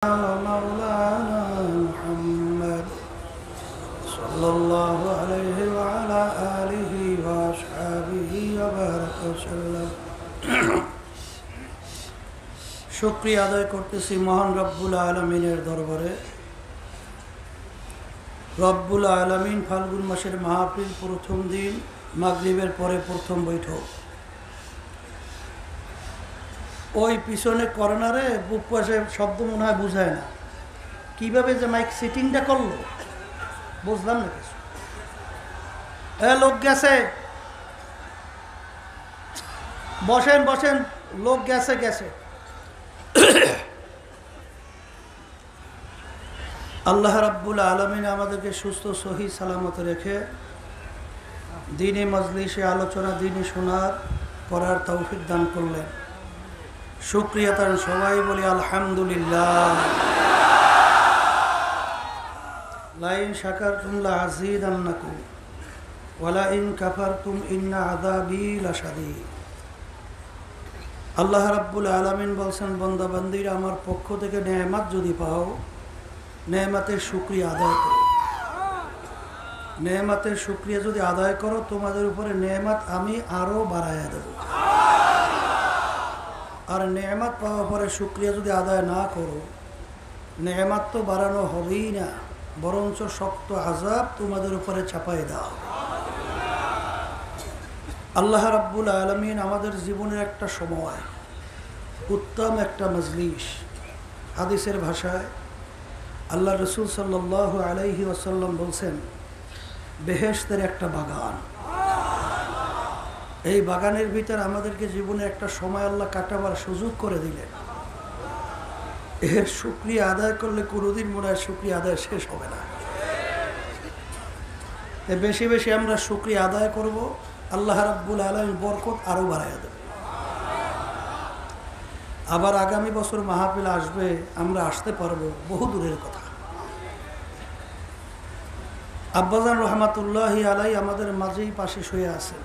مولانا محمد صلى الله عليه وعلى آله وأصحابه وبارك وسلم শুকরিয়া আদায় করতেছি মহান রব্বুল আলামিনের দরবারে। রব্বুল আলামিন ফাল্গুন মাসের মাহফিল প্রথম দিন মাগরিবের পরে প্রথম বৈঠক, ওই পিছনে কর্নারে বুক পাশে শব্দ মনে হয় বুঝায় না, কিভাবে যে মাইক সেটিংটা করলো বুঝলাম না কিছু। লোক গেছে, বসেন বসেন, লোক গেছে গেছে। আল্লাহ রাব্বুল আলামিন আমাদেরকে সুস্থ সহি সালামত রেখে দ্বীনি মজলিসে আলোচনা, দ্বীনি শোনার করার তৌফিক দান করলেন। শুকরিয়া তার সবাই বলি আলহামদুলিল্লাহ। লাইন শাকারতুম লাযীদান্নাকুম ওয়া লাইন কাফারতুম ইন্না আযাবী লাশাদীদ। আল্লাহ রাব্বুল আলামিন বলছেন, বান্দা বান্দীরা আমার পক্ষ থেকে নেয়ামত যদি পাও, নেয়ামতের শুকরিয়া আদায় করো। নেয়ামতের শুকরিয়া যদি আদায় করো, তোমাদের উপরে নেয়ামত আমি আরো বাড়াইয়া দেব। আর নেয়ামত পাওয়ার পরে শুকরিয়া যদি আদায় না করো, নেয়ামত তো বাড়ানো হবেই না, বরঞ্চ শক্ত আযাব তোমাদের উপরে চাপাই দাও। আল্লাহ রাব্বুল আলামিন আমাদের জীবনের একটা সময়, উত্তম একটা মজলিস। হাদিসের ভাষায় আল্লাহ রসুল সাল্লাল্লাহু আলাইহি ওয়াসাল্লাম বলছেন, বেহেশতের একটা বাগান। এই বাগানের ভিতর আমাদেরকে জীবনে একটা সময় আল্লাহ কাটাবার সুযোগ করে দিলেন। এর শুকরিয়া আদায় করলে কোনোদিন মনে হয় শুকরিয়া আদায় শেষ হবে না। বেশি বেশি আমরা শুকরিয়া আদায় করব, আল্লাহ রাব্বুল আলামিন বরকত আরো বাড়াইয়া দেবে। আবার আগামী বছর মাহফিল আসবে, আমরা আসতে পারবো, বহু দূরের কথা। আব্বাজান রহমাতুল্লাহি আলাই আমাদের মাঝেই পাশে শুয়ে আছেন।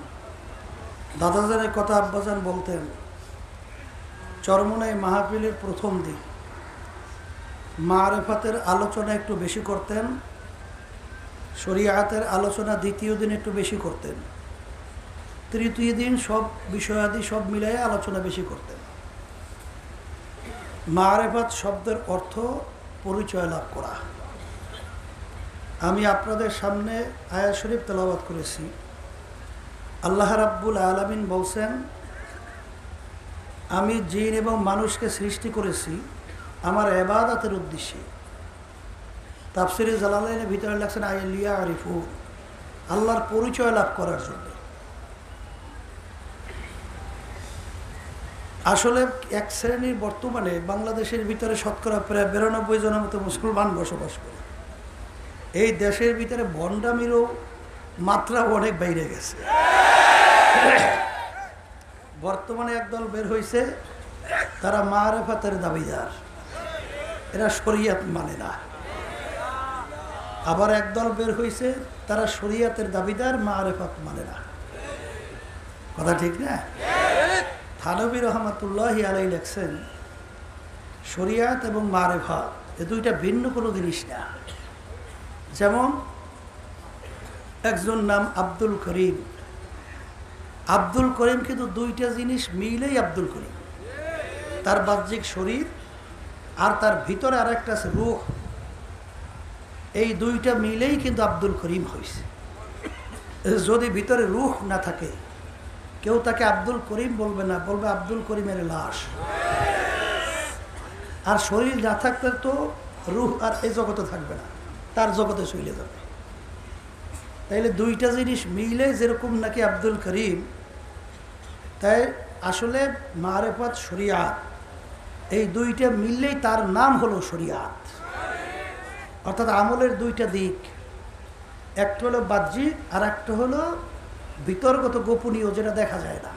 দাদাজানের কথা আব্বাজান বলতেন, চরমনাই মাহফিলের প্রথম দিন মারেফাতের আলোচনা একটু বেশি করতেন, শরিয়াতের আলোচনা দ্বিতীয় দিন একটু বেশি করতেন, তৃতীয় দিন সব বিষয়াদি সব মিলাই আলোচনা বেশি করতেন। মারেফাত শব্দের অর্থ পরিচয় লাভ করা। আমি আপনাদের সামনে আয়াত শরীফ তেলাওয়াত করেছি। আল্লাহ রাব্বুল আলামিন বলছেন, আমি জিন এবং মানুষকে সৃষ্টি করেছি আমার ইবাদতের উদ্দেশ্যে। তাফসিরে জালালাইনের ভিতরে লেখছেন আইলিয়া আরিফু, আল্লাহর পরিচয় লাভ করার জন্য। আসলে এক শ্রেণীর বর্তমানে বাংলাদেশের ভিতরে শতকরা প্রায় 92 জনের মতো মুসলমান বসবাস করে। এই দেশের ভিতরে ভণ্ডামিরও মাত্রা অনেক বাইরে গেছে। বর্তমানে একদল বের হয়েছে, তারা মারেফাতের দাবিদার, এরা শরিয়াত মানে না। আবার একদল বের হয়েছে, তারা শরিয়াতের দাবিদার, মারেফাত মানে না। কথা ঠিক না? থানবী রহমাতুল্লাহি আলাইহি লেখছেন, শরিয়াত এবং মারেফাত এ দুইটা ভিন্ন কোনো জিনিস না। যেমন একজন নাম আব্দুল করিম। আব্দুল করিম কিন্তু দুইটা জিনিস মিলেই আব্দুল করিম। তার বাহ্যিক শরীর আর তার ভিতরে আর একটা আছে রূহ, এই দুইটা মিলেই কিন্তু আব্দুল করিম হয়েছে। যদি ভিতরে রূহ না থাকে, কেউ তাকে আব্দুল করিম বলবে না, বলবে আব্দুল করিমের লাশ। আর শরীর না থাকলে তো রূহ আর এই জগতে থাকবে না, তার জগতে চলে যাবে। তাইলে দুইটা জিনিস মিলে যেরকম নাকি আব্দুল করিম, তাই আসলে মারেফাত শরিয়াত এই দুইটা মিললেই তার নাম হলো শরিয়াত। অর্থাৎ আমলের দুইটা দিক, একটা হলো বাহ্যিক আর একটা হলো ভিতরগত গোপনীয়, যেটা দেখা যায় না।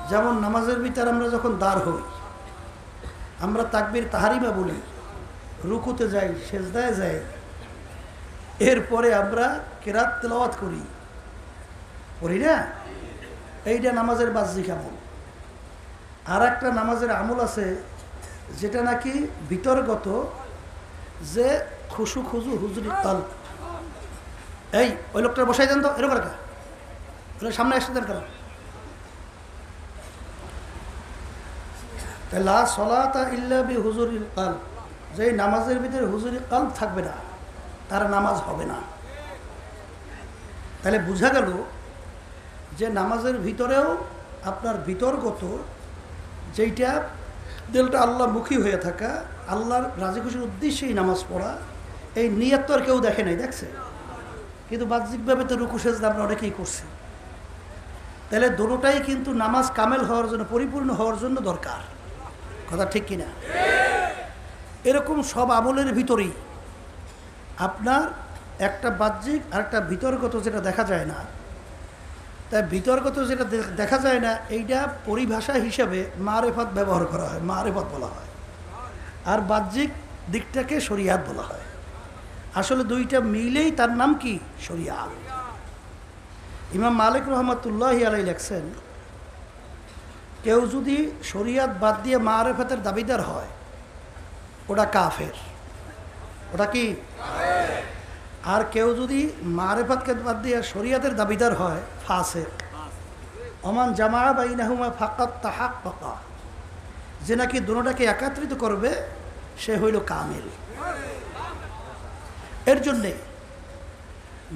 যেমন নামাজের ভিতর আমরা যখন দাঁড় হই, আমরা তাকবীর তাহরিমা বলি, রুকুতে যাই, সেজদায় যাই, এরপরে আমরা কিরাত তেলাওয়াত করি না? এইটা নামাজের বাহ্যিক আমল। আর একটা নামাজের আমল আছে, যেটা নাকি ভিতরগত, যে খুশু খুজু হুজুরি কাল। এই ওই লোকটা বসাই দেন তো, এরকম রাখা, সামনে আসতে দেন কেন? লা সলাতা ইল্লা বি হুজুরিল কাল, যে নামাজের ভিতরে হুজুরি কাল থাকবে না তার নামাজ হবে না। তাহলে বোঝা গেল যে নামাজের ভিতরেও আপনার ভিতরগত যেইটা দিলটা আল্লাহমুখী হয়ে থাকা, আল্লাহর রাজি খুশির উদ্দেশ্যেই নামাজ পড়া, এই নিয়ত তো আর কেউ দেখে নাই, দেখছে? কিন্তু বাহ্যিকভাবে তো রুকু সেজদা আমরা অনেকেই করছি। তাহলে দুটোটাই কিন্তু নামাজ কামেল হওয়ার জন্য, পরিপূর্ণ হওয়ার জন্য দরকার। কথা ঠিক কিনা? এরকম সব আমলের ভিতরেই আপনার একটা বাহ্যিক আর একটা ভিতরগত যেটা দেখা যায় না, তাই ভিতরগত যেটা দেখা যায় না এইটা পরিভাষা হিসাবে মারেফাত ব্যবহার করা হয়, মারেফাত বলা হয়, আর বাহ্যিক দিকটাকে শরিয়াত বলা হয়। আসলে দুইটা মিলেই তার নাম কি? শরিয়াত। ইমাম মালিক রহমতুল্লাহি আলাইহি লেখছেন, কেউ যদি শরিয়াত বাদ দিয়ে মারেফাতের দাবিদার হয় ওটা কাফের। ওটা কি? আর কেউ যদি মারেফাতকে বাদ দিয়ে শরিয়াতের দাবিদার হয় ফাসিক। ওমান জামা বাইনাহুমা ফাকাত তাহাক্কাকা, যে নাকি দুটোটাকে একত্রিত করবে সে হইল কামিল। এর জন্যে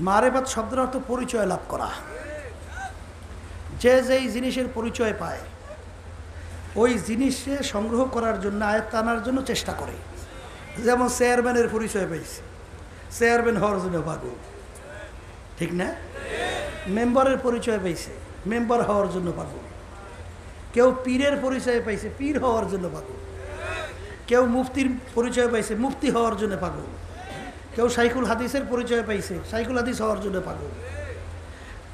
মারেফাত শব্দের অর্থ পরিচয় লাভ করা। যে যেই জিনিসের পরিচয় পায় ওই জিনিসে সংগ্রহ করার জন্য, আয়ত্ত আনার জন্য চেষ্টা করে। যেমন চেয়ারম্যানের পরিচয় পাইছে, চেয়ারম্যান হওয়ার জন্য পাগল, ঠিক না? মেম্বারের পরিচয় পাইছে, মেম্বার হওয়ার জন্য পাগল। কেউ পীরের পরিচয় পাইছে, পীর হওয়ার জন্য পাগল। কেউ মুফতির পরিচয় পাইছে, মুফতি হওয়ার জন্য পাগল। কেউ শাইখুল হাদিসের পরিচয় পাইছে, শাইখুল হাদিস হওয়ার জন্য পাগল।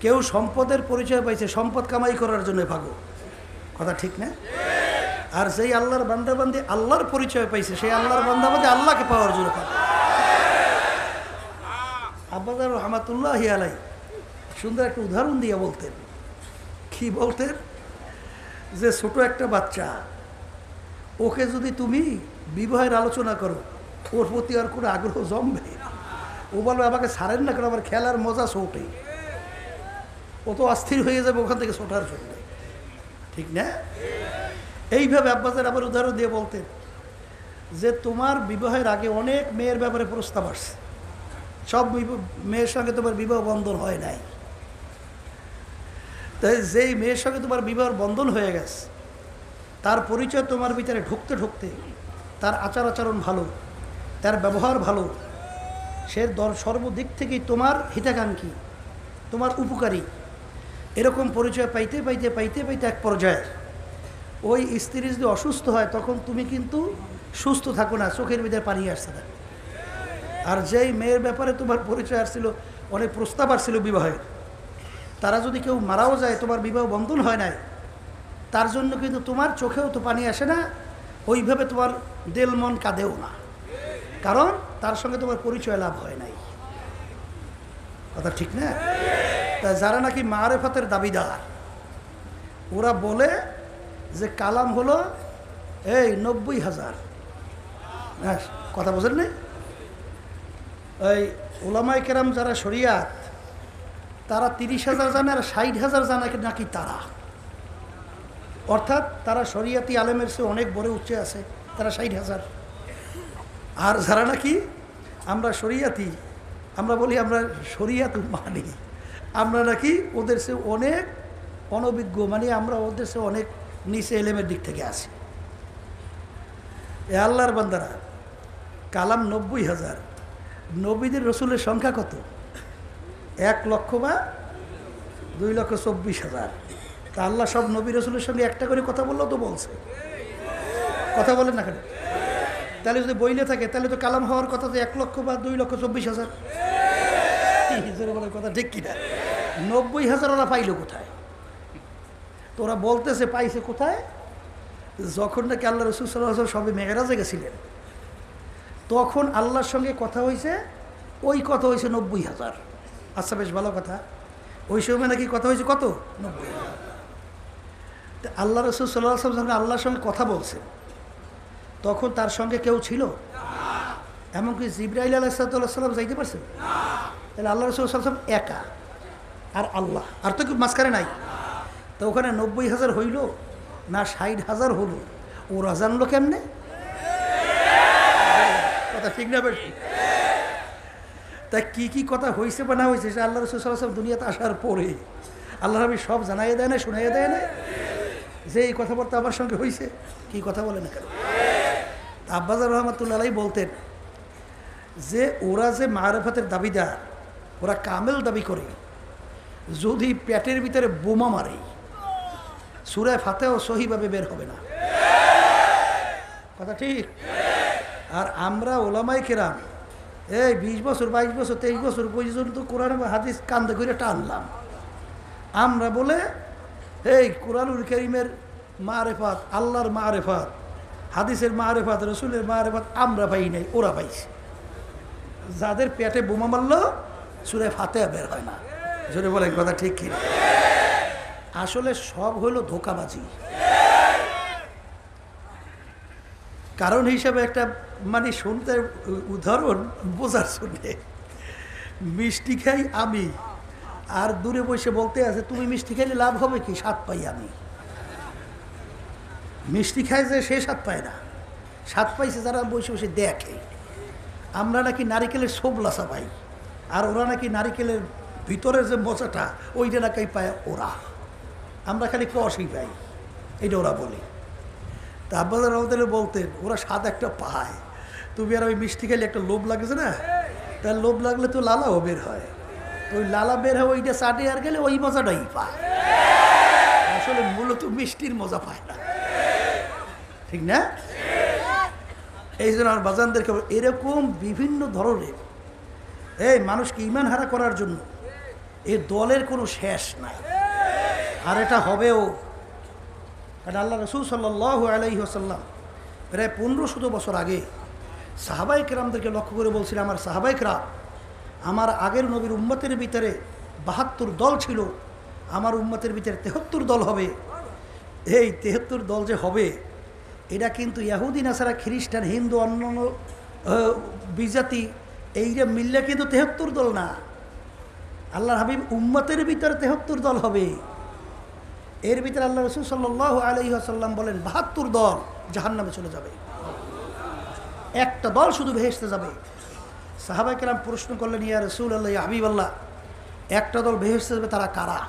কেউ সম্পদের পরিচয় পাইছে, সম্পদ কামাই করার জন্য পাগল। কথা ঠিক না? আর যেই আল্লাহর বান্দাবান্দি আল্লাহর পরিচয় পাইছে, সেই আল্লাহর বান্দাবান্দি আল্লাহকে পাওয়ার জন্য পাগল। আব্বাজার রহমাতুল্লাহি আলাইহি সুন্দর একটা উদাহরণ দিয়ে বলতেন। কি বলতেন? যে ছোট একটা বাচ্চা, ওকে যদি তুমি বিবাহের আলোচনা করো, ওর প্রতি আর কোনো আগ্রহ জমবে? ও বলবে আমাকে ছাড়েন না, কারণ আমার খেলার মজা ছোটে। ও তো অস্থির হয়ে যাবে ওখান থেকে ছোটার জন্য, ঠিক না? এইভাবে আব্বাসের আবার উদাহরণ দিয়ে বলতেন যে তোমার বিবাহের আগে অনেক মেয়ের ব্যাপারে প্রস্তাব আসছে, সব মেয়ের সঙ্গে তোমার বিবাহ বন্ধন হয় নাই। তাই যেই মেয়ের সঙ্গে তোমার বিবাহ বন্ধন হয়ে গেছে, তার পরিচয় তোমার ভিতরে ঢুকতে ঢুকতে তার আচার আচরণ ভালো, তার ব্যবহার ভালো, সে সর্বদিক থেকেই তোমার হিতাকাঙ্ক্ষী, তোমার উপকারী, এরকম পরিচয় পাইতে পাইতে পাইতে পাইতে এক পর্যায়ে ওই স্ত্রী যদি অসুস্থ হয় তখন তুমি কিন্তু সুস্থ থাকো না, চোখের ভিতরে পানি আসছে না। আর যেই মেয়ের ব্যাপারে তোমার পরিচয় আসছিল, অনেক প্রস্তাব আসছিল বিবাহের, তারা যদি কেউ মারাও যায়, তোমার বিবাহ বন্ধন হয় নাই, তার জন্য কিন্তু তোমার চোখেও তো পানি আসে না, ওইভাবে তোমার দিল মন কাঁদেও না, কারণ তার সঙ্গে তোমার পরিচয় লাভ হয় নাই। কথা ঠিক না? তা যারা নাকি মারেফাতের দাবিদার, ওরা বলে যে কালাম হলো এই 90,000। হ্যাঁ, কথা বোঝেন নাই? ওই ওলামায়ে কেরাম যারা শরিয়াত, তারা 30,000 জানে, আর 60,000 জানে নাকি তারা। অর্থাৎ তারা শরিয়াতি আলেমের চেয়ে অনেক বড় উচ্চে আছে, তারা 60,000। আর যারা নাকি আমরা শরিয়াতি, আমরা বলি আমরা শরিয়াত মানি, আমরা নাকি ওদের চেয়ে অনেক অনভিজ্ঞ, মানে আমরা ওদের চেয়ে অনেক নিচে এলেমের দিক থেকে আছি। এ আল্লাহর বান্দারা, কালাম 90,000, নবীদের রসুলের সংখ্যা কত? 1 লক্ষ বা 2,24,000। তা আল্লাহ সব নবী রসুলের সঙ্গে একটা করে কথা বললেও তো বলছে, কথা বলেন না কেন? তাহলে যদি বইলে থাকে তাহলে তো কালাম হওয়ার কথা যে 1 লক্ষ বা 2,24,000। কথা ঠিক কিনা? 90,000 ওরা পাইল কোথায়? তো ওরা বলতেছে পাইছে কোথায়? যখন নাকি আল্লাহ রসুল সাল্লাল্লাহু আলাইহি ওয়াসাল্লাম সবে মেরাজে গেছিলেন, তখন আল্লাহর সঙ্গে কথা হয়েছে, ওই কথা হয়েছে 90,000। আচ্ছা, বেশ ভালো কথা। ওই সময় নাকি কথা হয়েছে কত? 90,000। আল্লাহ রসুল সাল্লাল্লাহু আলাইহি ওয়াসাল্লাম যখন আল্লাহর সঙ্গে কথা বলছেন, তখন তার সঙ্গে কেউ ছিল? এমনকি জিবরাইল আলাইহিসসালাম যাইতে পারছেন? তাহলে আল্লাহ রাসূল সাল্লাল্লাহু আলাইহি ওয়াসাল্লাম একা, আর আল্লাহ আর তো কেউ মাঝখানে নাই। তো ওখানে 90,000 হইল না 60,000 হলো, ওরা জানলো কেমনে? কথা ঠিক না বেশি? তা কি কথা হয়েছে বা না হয়েছে সে আল্লাহ রাসূল সাল্লাল্লাহু আলাইহি ওয়াসাল্লাম দুনিয়াতে আসার পরে আল্লাহ নবী সব জানাইয়ে দেয় না, শুনাইয়ে দেয় না যে এই কথাবার্তা আমার সঙ্গে হয়েছে? কি কথা বলে না কেন? আব্বাস রহমাতুল্লাহ আলাইহি বলতেন যে ওরা যে মারেফাতের দাবিদার, ওরা কামেল দাবি করে, যদি পেটের ভিতরে বোমা মারে সূরা ফাতিহা সহিভাবে বের হবে না। কথা ঠিক? আর আমরা ওলামায়ে কেরাম এই 20 বছর 22 বছর 23 বছর পর্যন্ত কোরআন হাদিস কান্দে করে টানলাম। আমরা বলে এই কোরআনুল কারীমের মারেফাত, আল্লাহর মারেফাত, হাদিসের মারেফাত, রসুলের মারেফাত আমরা পাই নাই, ওরা পাইছে। যাদের পেটে বোমা মারলো সূরা ফাতিহা বের হয় না। জোরে বলেন কথা ঠিক কি? আসলে সব হলো ধোঁকাবাজি। কারণ হিসাবে একটা মানে শুনতে উদাহরণ বোঝার শুনে, মিষ্টি খাই আমি, আর দূরে বসে বলতে আছে তুমি মিষ্টি খাইলে লাভ হবে কি? স্বাদ পাই আমি। মিষ্টি খায় যে সে স্বাদ পায় না, স্বাদ পাইছে যারা বসে বসে দেখে। আমরা নাকি নারিকেলের ছোবলাসা পাই, আর ওরা নাকি নারিকেলের ভিতরের যে মজাটা ওইটা নাকি পায় ওরা, আমরা খালি কষই পাই, এটা ওরা বলে। তা আব্বাস রহমতুল্লাহ বলতেন ওরা স্বাদ একটা পায়, তুমি আর ওই মিষ্টি খেলে একটা লোভ লাগছে না, তার লোভ লাগলে তো লালাও বের হয়, ওই লালা বের হয় ওইটা চাটে আর গেলে ওই মজাটাই পায়। আসলে মূলত মিষ্টির মজা পায় না, ঠিক না? এই জন্য আমার বাজানদেরকে এরকম বিভিন্ন ধরনের এই মানুষকে ঈমান হারা করার জন্য এই দলের কোনো শেষ নাই, আর এটা হবেও। কারণ আল্লাহ রাসূল সাল্লাল্লাহু আলাইহি ওয়াসাল্লাম প্রায় 1500 বছর আগে সাহাবায়ে কেরামদেরকে লক্ষ্য করে বলছিল, আমার সাহাবায়ে কেরাম, আমার আগের নবীর উম্মতের ভিতরে 72 দল ছিল, আমার উম্মতের ভিতরে 73 দল হবে। এই 73 দল যে হবে এটা কিন্তু ইহুদি নাসারা খ্রিস্টান হিন্দু অন্যান্য বিজাতি এইটা মিললে কিন্তু 73 দল না। আল্লাহর হাবিব উম্মতের ভিতরে 73 দল হবে। এর ভিতরে আল্লাহ রাসূল সাল্লাল্লাহু আলাইহি ওয়াসাল্লাম বলেন 72 দল জাহান্নামে চলে যাবে, একটা দল শুধু বেহেশতে যাবে। সাহাবায়ে কেরাম প্রশ্ন করলেন, ইয়া রাসূলুল্লাহ, ইয়া হাবিবাল্লাহ, একটা দল বেহেশতে যাবে, তারা কারা?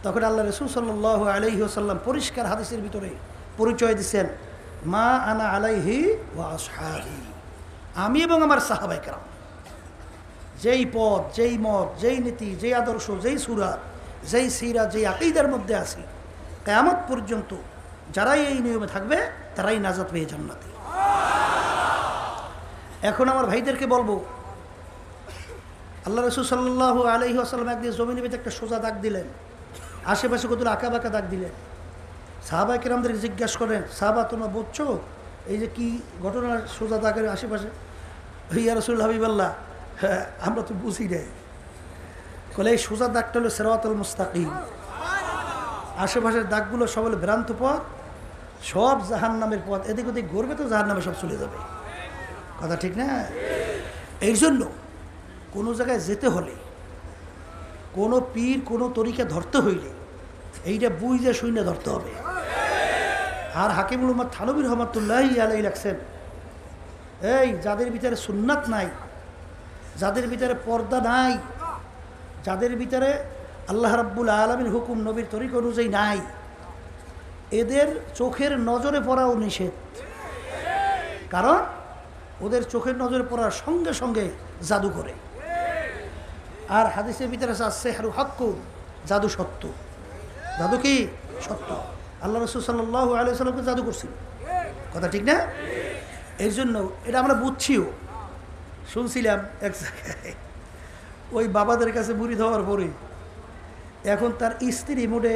তখন আল্লাহ রাসূল সাল্লাল্লাহু আলাইহি ওয়াসাল্লাম পরিষ্কার হাদিসের ভিতরে পরিচয় দিচ্ছেন, মা আনা আলাইহি ওয়া আসহাবি, আমি এবং আমার সাহাবায়ে কেরাম যেই পথ, যেই মত, যেই নীতি, যেই আদর্শ, যেই সুরাত, যেই সিরাত, যেই আকীদার মধ্যে আছি, কিয়ামত পর্যন্ত যারাই এই নিয়মে থাকবে তারাই নাজাত পেয়ে জান্নাতে। এখন আমার ভাইদেরকে বলবো, আল্লাহ রাসূল সাল্লাল্লাহু আলাইহি ওয়াসাল্লাম একদিন জমিনের ভিতরে একটা সোজা দাগ দিলেন, আশেপাশে কতগুলো আঁকা বাঁকা দাগ দিলেন। সাহাবায়ে কেরামদেরকে জিজ্ঞাসা করেন, সাহাবা তোমরা বুঝছো এই যে কি ঘটনা সোজা দাগের আশেপাশে? ইয়া রাসূলুল্লাহ, হাবিবাল্লাহ, হ্যাঁ আমরা তো বুঝি নাই। বলে এই সোজা দাগটা হলো সিরাতুল মুস্তাকিম, আশেপাশের দাগগুলো সব হলো ভ্রান্ত পথ, সব জাহান্নামের পথ, এদিক ওদিক ঘুরবে তো জাহান্নামে সব চলে যাবে। কথা ঠিক না? এই জন্য কোনো জায়গায় যেতে হলে, কোনো পীর কোনো তরিকা ধরতে হইলে এইটা বুঝে শুনে ধরতে হবে। আর হাকিমুল উম্মাত থানবী রহমাতুল্লাহি আলাইহি লেখছেন, এই যাদের ভিতরে সুন্নাত নাই, যাদের ভিতরে পর্দা নাই, যাদের ভিতরে আল্লাহ রাব্বুল আলামিন হুকুম নবীর তরিকা অনুযায়ী নাই, এদের চোখের নজরে পড়াও নিষেধ। কারণ ওদের চোখের নজরে পড়ার সঙ্গে সঙ্গে জাদু করে। আর হাদিসের ভিতরে আছে সিহরু হাক্কুন, জাদু সত্য। জাদু কি? সত্য। আল্লাহ রাসূল সাল্লাল্লাহু আলাইহি ওয়াসাল্লামকে জাদু করছিল। কথা ঠিক না? এই জন্য এটা আমরা বুঝছিও। শুনছিলাম এক জায়গায় ওই বাবাদের কাছে মুরিদ হওয়ার পরে এখন তার স্ত্রী মোটে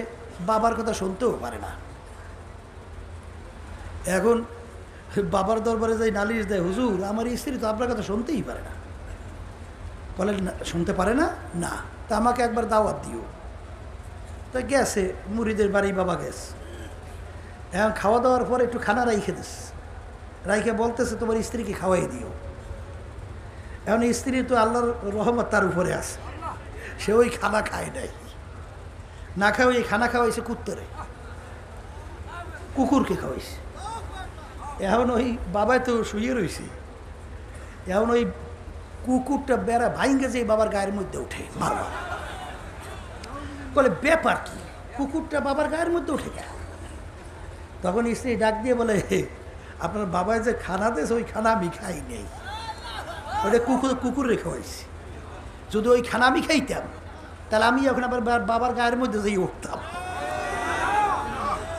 বাবার কথা শুনতেও পারে না। এখন বাবার দরবারে যাই নালিশ দেয়, হুজুর আমার স্ত্রী তো আপনার কথা শুনতেই পারে না। বলে শুনতে পারে না? না, তা আমাকে একবার দাওয়াত দিও। তা গেছে মুরিদের বাড়ি, বাবা গেছে। এখন খাওয়া দাওয়ার পরে একটু খানা রাইখে দিস, রাইকে বলতেছে তোমার স্ত্রীকে খাওয়াই দিও। এখন স্ত্রী তো আল্লাহর রহমত তার উপরে আছে, সে ওই খানা খায় নাই, না খাওয়া ওই খানা খাওয়াইছে কুত্তরে, কুকুরকে খাওয়াইছে। এখন ওই বাবাই তো শুয়ে রয়েছে, এখন ওই কুকুরটা বেড়া ভাইঙ্গে যে বাবার গায়ের মধ্যে উঠে বারবার। বলে ব্যাপার কি, কুকুরটা বাবার গায়ের মধ্যে উঠে গেল। তখন স্ত্রী ডাক দিয়ে বলে আপনার বাবায় যে খানা দিয়েছে ওই খানা আমি খাই নেই, ওটা কুকুর রেখে হয়েছি। যদি ওই খানা আমি খাইতাম তাহলে আমি এখন আবার বাবার গায়ের মধ্যে যেই উঠতাম।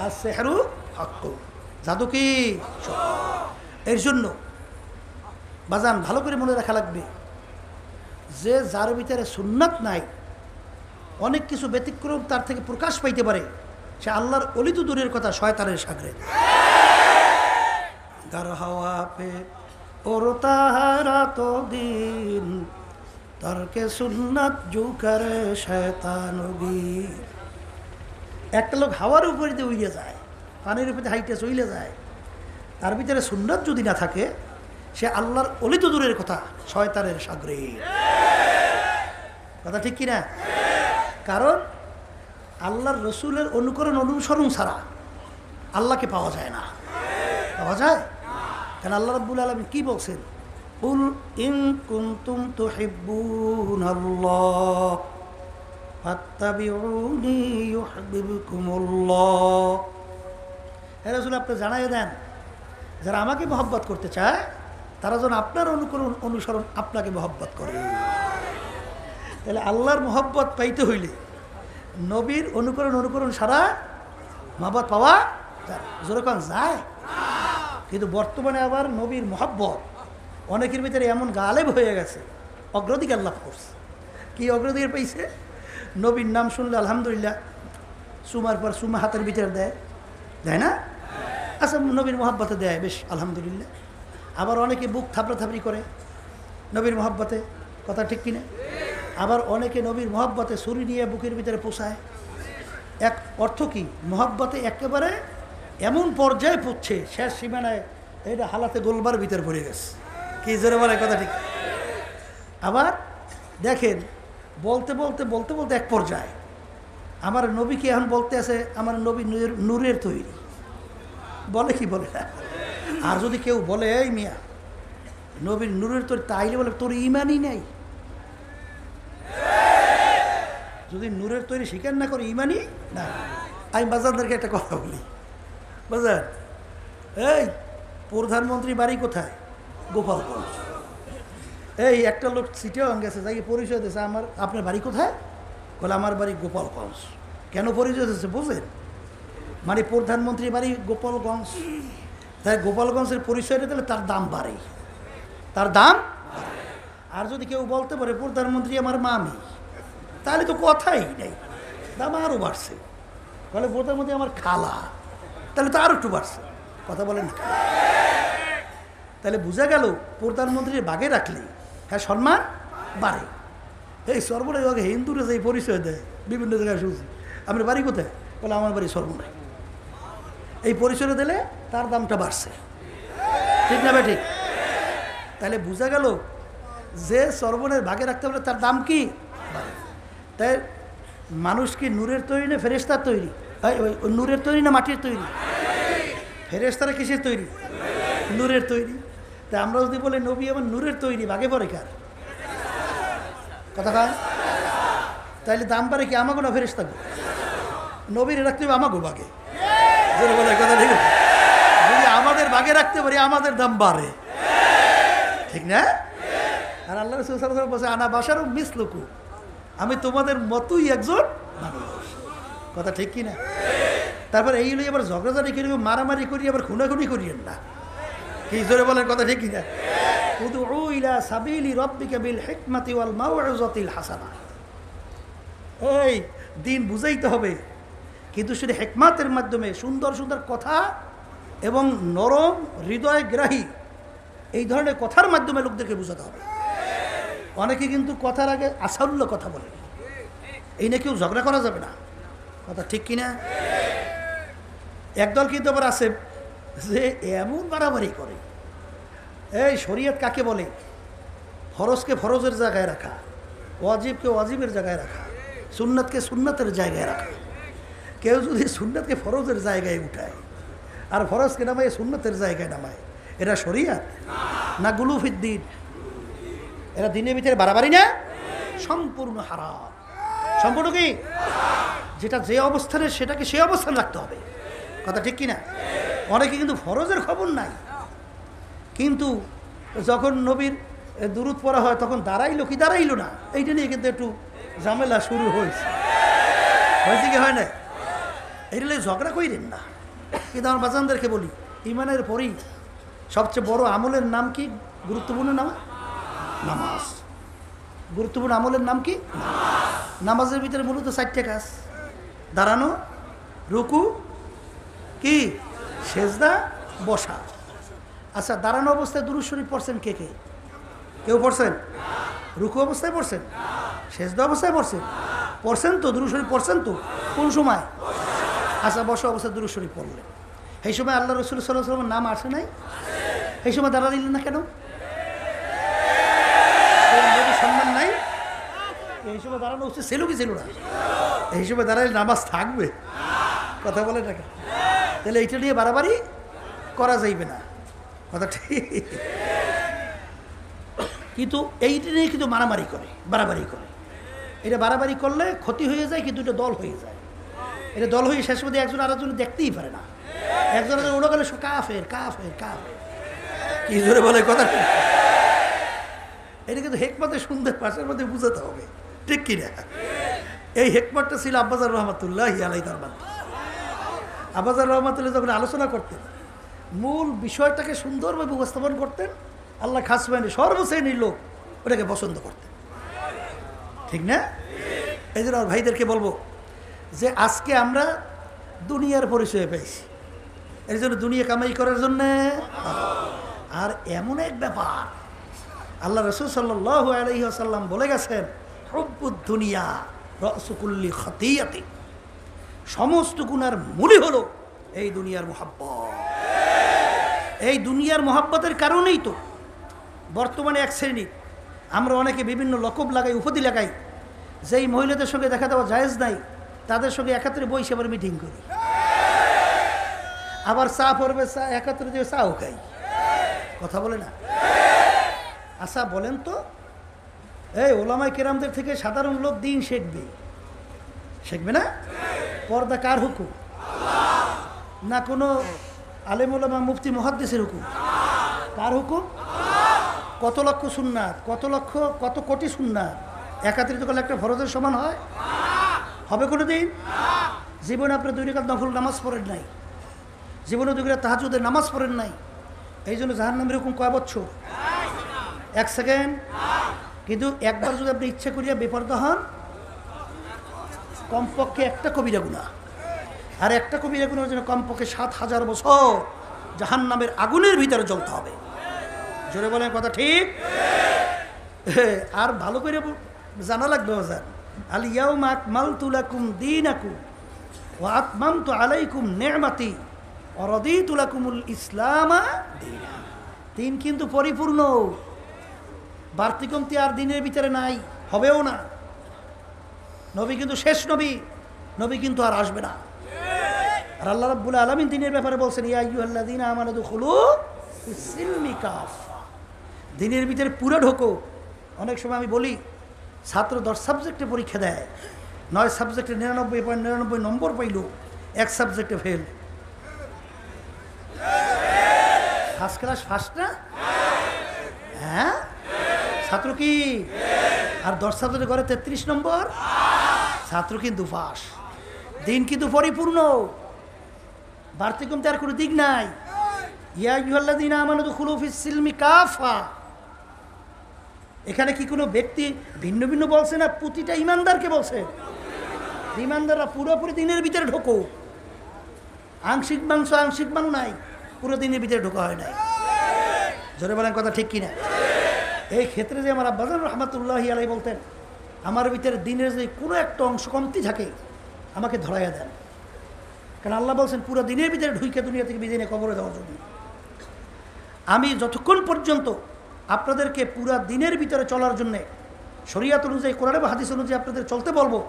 আর সেহারু হক, জাদু কি? এর জন্য বাজান ভালো করে মনে রাখা লাগবে যে যার ভিতরে সুন্নাত নাই, অনেক কিছু ব্যতিক্রম তার থেকে প্রকাশ পাইতে পারে, সে আল্লাহর অলি তো দূরের কথা শয়তানের সাগরে। গার হাওয়া পে ওরতা রাত দিন তরকে সুন্নাত জু করে শয়তানগি। একটা লোক হাওয়ার উপরে দিয়ে উড়িয়ে যায়, পানির উপরে হাইটে চইলে যায়, তার ভিতরে সুন্নাত যদি না থাকে সে আল্লাহর অলি তো দূরের কথা শয়তানের সাগরে। কথা ঠিক কিনা? কারণ আল্লাহর রসুলের অনুকরণ অনুসরণ ছাড়া আল্লাহকে পাওয়া যায় না। পাওয়া যায়? কারণ আল্লাহ রাব্বুল আলামিন কি বলছেন? কুল ইন কুনতুম তুহিব্বুনাল্লাহ ফাত্তাবিউনি ইউহিব্বুকুমুল্লাহ। হে রাসূল, আপনি জানাইয়ে দেন যারা আমাকে মহব্বত করতে চায় তারা যেন আপনার অনুকরণ অনুসরণ আপনাকে মহব্বত করে। তাহলে আল্লাহর মহব্বত পাইতে হইলে নবীর অনুকরণ সারা মহব্বত পাওয়া যায়। যেরকম যায়, কিন্তু বর্তমানে আবার নবীর মহব্বত অনেকের ভিতরে এমন গালেব হয়ে গেছে, অগ্রাধিকার লাভ করছে। কি অগ্রাধিকার পাইছে? নবীর নাম শুনলে আলহামদুলিল্লাহ সুমার পর সুমা হাতের ভিতরে দেয়, দেয় না? আচ্ছা, নবীর মহব্বতে দেয়, বেশ আলহামদুলিল্লাহ। আবার অনেকে বুক থাপড়াথাপড়ি করে নবীর মহব্বতে, কথা ঠিক কিনা? আবার অনেকে নবীর মহব্বতে ছুরি নিয়ে বুকের ভিতরে পোষায়। এক অর্থ কি? মহব্বতে একেবারে এমন পর্যায়ে পড়ছে, শেষ সীমানায় এটা হালাতে গোলবার ভিতরে পড়ে গেছে। কি জোরে বলে, কথা ঠিক? আবার দেখেন বলতে বলতে বলতে বলতে এক পর্যায়ে আমার নবীকে এখন বলতে আছে আমার নবী নূরের তৈরি, বলে কি বলে না? আর যদি কেউ বলে এই মিয়া নবীর নূরের তৈরি, তাইলে বলে তোর ইমানই নেই। যদি নূরের তৈরি স্বীকার না করে ইমানই না। আমি বাজারদেরকে একটা কথা বলি, বাজার এই প্রধানমন্ত্রী বাড়ি কোথায়? গোপালগঞ্জ। এই একটা লোক সিটিও গেছে, যাই পরিচয় দিয়েছে আমার আপনার বাড়ি কোথায়? বলে আমার বাড়ি গোপালগঞ্জ। কেন পরিচয় দিয়েছে বোঝেন? মানে প্রধানমন্ত্রী বাড়ি গোপালগঞ্জ, তাই গোপালগঞ্জের পরিচয়টা দিলে তার দাম বাড়ে, তার দাম। আর যদি কেউ বলতে পারে প্রধানমন্ত্রী আমার মামি, তাহলে তো কথাই নেই, দাম আরও বাড়ছে। বলে প্রধানমন্ত্রী আমার খালা, তাহলে তো আরও একটু বাড়ছে, কথা বলেন। তাহলে বোঝা গেল প্রধানমন্ত্রীর বাগে রাখলে হ্যাঁ সম্মান বাড়ে। এই সর্বনাই আগে হিন্দুরা যে পরিচয় দেয় বিভিন্ন জায়গায় শুনছি, আপনার বাড়ি কোথায়? বলে আমার বাড়ি সর্বনাই। এই পরিচয় দিলে তার দামটা বাড়ছে, ঠিক না ঠিক? তাহলে বোঝা গেল যে সর্বনের ভাগে রাখতে পারে তার দাম কি বাড়ে। তাই মানুষ কি নূরের তৈরি না ফেরেশতার তৈরি? নূরের তৈরি না মাটির তৈরি? ফেরেশতারা কিসের তৈরি? নূরের তৈরি। তা আমরা যদি বলি নবী আমার নূরের তৈরি, ভাগে পড়ে কার? কথা কয়? তাইলে দাম বাড়ে কি আমাকে না ফেরেশতাকে? নবীর রাখতে হবে আমাকেও ভাগে, বলে কথা ঠিক। যদি আমাদের ভাগে রাখতে পারি আমাদের দাম বাড়ে, ঠিক না? আর আল্লাহ রাসূল সাল্লাল্লাহু আলাইহি ওয়াসাল্লাম বলেছে আনা বাশারু মিসলুকুম, আমি তোমাদের মতোই একজন মানুষ, কথা ঠিক কি না? তারপর এই হলো আবার ঝগড়াঝাড়ি করি, মারামারি করি, আবার খুনাখুনি করিয়েন না, কি জোরে বলেন, কথা ঠিক কি না? উদউ ইলা সাবিলি রাব্বিকা বিল হিকমাতি ওয়াল মাউইযাতিল হাসানাহ। এই দিন বুঝাইতে হবে, কিন্তু সেটা হিকমাতের মাধ্যমে, সুন্দর সুন্দর কথা এবং নরম হৃদয়গ্রাহী এই ধরনের কথার মাধ্যমে লোকদেরকে বোঝাতে হবে। অনেকে কিন্তু কথার আগে আসাল্য কথা বলে, এই নিয়ে কেউ ঝগড়া করা যাবে না, কথা ঠিক কিনা? একদল কিন্তু আবার আছে যে এমন বাড়াবাড়ি করে, এই শরীয়ত কাকে বলে? ফরজকে ফরজের জায়গায় রাখা, ওয়াজিবকে ওয়াজিবের জায়গায় রাখা, সুন্নাতকে সুন্নাতের জায়গায় রাখা। কেউ যদি সুন্নাতকে ফরজের জায়গায় উঠায় আর ফরজকে নামায় সুন্নাতের জায়গায় নামায়, এরা শরীয়ত না গুলুফিদ্দিন? এরা দিনের ভিতরে বাড়াবাড়ি না? সম্পূর্ণ হারাম। সম্পূর্ণ কি? যেটা যে অবস্থানে সেটাকে সেই অবস্থানে রাখতে হবে। কথা ঠিক কিনা? অনেকে কিন্তু ফরজের খবর নাই, কিন্তু যখন নবীর দুরূদ পড়া হয় তখন দাঁড়াইলো কি দাঁড়াইলো না, এইটা নিয়ে কিন্তু একটু ঝামেলা শুরু হয়েছে কি হয় না? এইটা নিয়ে ঝগড়া কইরেন না। কিন্তু আমার বাজানদেরকে বলি, ইমানের পরেই সবচেয়ে বড় আমলের নাম কি? গুরুত্বপূর্ণ নাম নামাজ। গুরুত্বপূর্ণ আমলের নাম কি? নামাজের ভিতরে মূলত 4টে কাজ: দাঁড়ানো, রুকু, কি সেজদা, বসা। আচ্ছা, দাঁড়ানো অবস্থায় দুরূদ শরীফ পড়ছেন কে কে? কেউ পড়ছেন? রুকু অবস্থায় পড়ছেন? সেজদা অবস্থায় পড়ছেন? পড়ছেন তো? দুরূদ শরীফ পড়ছেন তো? কোন সময়? আচ্ছা, বসা অবস্থায় দুরূদ শরীফ পড়লেন। এই সময় আল্লাহ রাসূল সাল্লাল্লাহু আলাইহি ওয়াসাল্লামের নাম আসে নাই? এই সময় দাঁড়া দিলেন না কেন? সম্মান নাই? এই সময় দাঁড়ানো উচিত ছিল কি ছিল না? এই সময় দাঁড়ালে নামাজ থাকবে? কথা বলে টাকা। তাহলে এইটা নিয়ে বাড়াবাড়ি করা যাইবে না। কথা ঠিক। কিন্তু এইটা নিয়ে কিন্তু মারামারি করে, বাড়াবাড়ি করে। এটা বাড়াবাড়ি করলে ক্ষতি হয়ে যায়, কিন্তু এটা দল হয়ে যায়। এটা দল হয়ে শেষ পর্যন্ত একজন আরেকজন দেখতেই পারে না। একজন ওরা গেলে কাফের কাফের কাফের কি জোরে বলে কথা। এটা কিন্তু হেকমতে সুন্দর ভাষার মধ্যে বুঝাতে হবে, ঠিক কিনা? এই হেকমতটা ছিল আব্বাজার রহমাতুল্লাহ আলাইহি তাআলা। আব্বাজার রহমাতুল্লাহ যখন আলোচনা করতেন, মূল বিষয়টাকে সুন্দরভাবে উপস্থাপন করতেন। আল্লাহ খাস বাহিনী সর্বশ্রেণীর লোক ওটাকে পছন্দ করতেন, ঠিক না? এই জন্য আমার ভাইদেরকে বলবো যে আজকে আমরা দুনিয়ার পরিচয় পেয়েছি, এর জন্য দুনিয়া কামাই করার জন্যে। আর এমন এক ব্যাপার, আল্লাহ রাসূল সাল্লাল্লাহু আলাইহি ওয়াসাল্লাম বলে গেছেন, হুব্বুদ দুনিয়া রাসু কুল্লি খাতিয়াতি। সমস্ত গুনার মূলই হলো এই দুনিয়ার মোহাব্বত। এই দুনিয়ার মোহাব্বতের কারণেই তো বর্তমানে এক শ্রেণী আমরা অনেকে বিভিন্ন লকব লাগাই, উপাধি লাগাই। যেই মহিলাদের সঙ্গে দেখা দেওয়া জায়েজ নাই, তাদের সঙ্গে একাত্রে বসে আবার মিটিং করি। আবার চা পড়বে, চা একাত্রে দিয়ে চাও খাই। কথা বলে না? আচ্ছা বলেন তো, এই ওলামায়ে কেরামদের থেকে সাধারণ লোক দিন শিখবে, শিখবে না? পর্দা কার হুকুম? না কোনো আলেম ওলামা মুফতি মুহাদ্দিসের হুকুম? কার হুকুম? কত লক্ষ সুন্নাত, কত কোটি সুন্নাত একত্রিত করলে একটা ফরজের সমান হয়? হবে কোনো দিন? জীবনে আপনি 2 রাকাত নফল নামাজ পড়েন নাই, জীবনে 2 রাকাত তাহাজ্জুদের নামাজ পড়েন নাই, এই জন্য জাহান্নামের হুকুম কয় বছর? 1 সেকেন্ড। কিন্তু একবার যদি আপনি ইচ্ছা করিয়া বেপরদা হন, কমপক্ষে একটা কবিরা গুনাহ, আর একটা কবিরা গুনাহের জন্য কমপক্ষে 7000 বছর জাহান্নামের আগুনের ভিতরে জ্বলতে হবে। জোরে বলেন কথা ঠিক? আর ভালো করে জানা লাগবে বাজার, আল ইয়াউমা আকমালতু লাকুম দীনাকুম ওয়া আতমামতু আলাইকুম নি'মাতি ওয়া রাদিতু লাকুমুল ইসলামা দীনা। দিন কিন্তু পরিপূর্ণ, বাড়তি কমতি আর দিনের ভিতরে নাই, হবেও না। নবী কিন্তু শেষ নবী, নবী কিন্তু আর আসবে না। আর আল্লাহ রাব্বুল আলামিন দিনের ব্যাপারে বলছেন, ইয়া আইয়ুহাল্লাযীনা আমানু দুখুলু ফিস-সিলমি কাফা। দিনের ভিতরে পুরো ঢোকো। অনেক সময় আমি বলি, ছাত্র 10 সাবজেক্টে পরীক্ষা দেয়, 9 সাবজেক্টে 99.99 নম্বর পাইল, 1 সাবজেক্টে ফেল। ফার্স্ট ক্লাস ফার্স্ট না? হ্যাঁ, ছাত্র কি? আর 10 সাবজেক্টে করে 33 নম্বর, ছাত্র কিন্তু পাস। দিন কিন্তু পরিপূর্ণ, বাড়তি কমতে আর কোনো দিক নাই। ইয়া আইয়ুহাল্লাযীনা আমানু দুখুলু ফিস-সিলমি কাফা। এখানে কি কোনো ব্যক্তি ভিন্ন ভিন্ন বলছে না? প্রতিটা ইমানদারকে বলছে, ইমানদাররা পুরোপুরি দিনের ভিতরে ঢোকো। আংশিক মাং নাই, পুরো দিনের ভিতরে ঢোকা হয় নাই। জোরে বলেন কথা ঠিক কিনা? এই ক্ষেত্রে যে আমার আব্বাজান রহমাতুল্লাহি আলাইহি বলতেন, আমার ভিতরে দিনের যে কোনো একটা অংশ কমতি থাকে আমাকে ধরাইয়া দেন, কারণ আল্লাহ বলছেন পুরো দিনের ভিতরে ঢুইকে দুনিয়া থেকে বিদায় নিয়ে কবরে যাওয়ার জন্য। আমি যতক্ষণ পর্যন্ত আপনাদেরকে পুরা দিনের ভিতরে চলার জন্যে শরীয়ত অনুযায়ী, কোরআন বা হাদিস অনুযায়ী আপনাদের চলতে বলবো,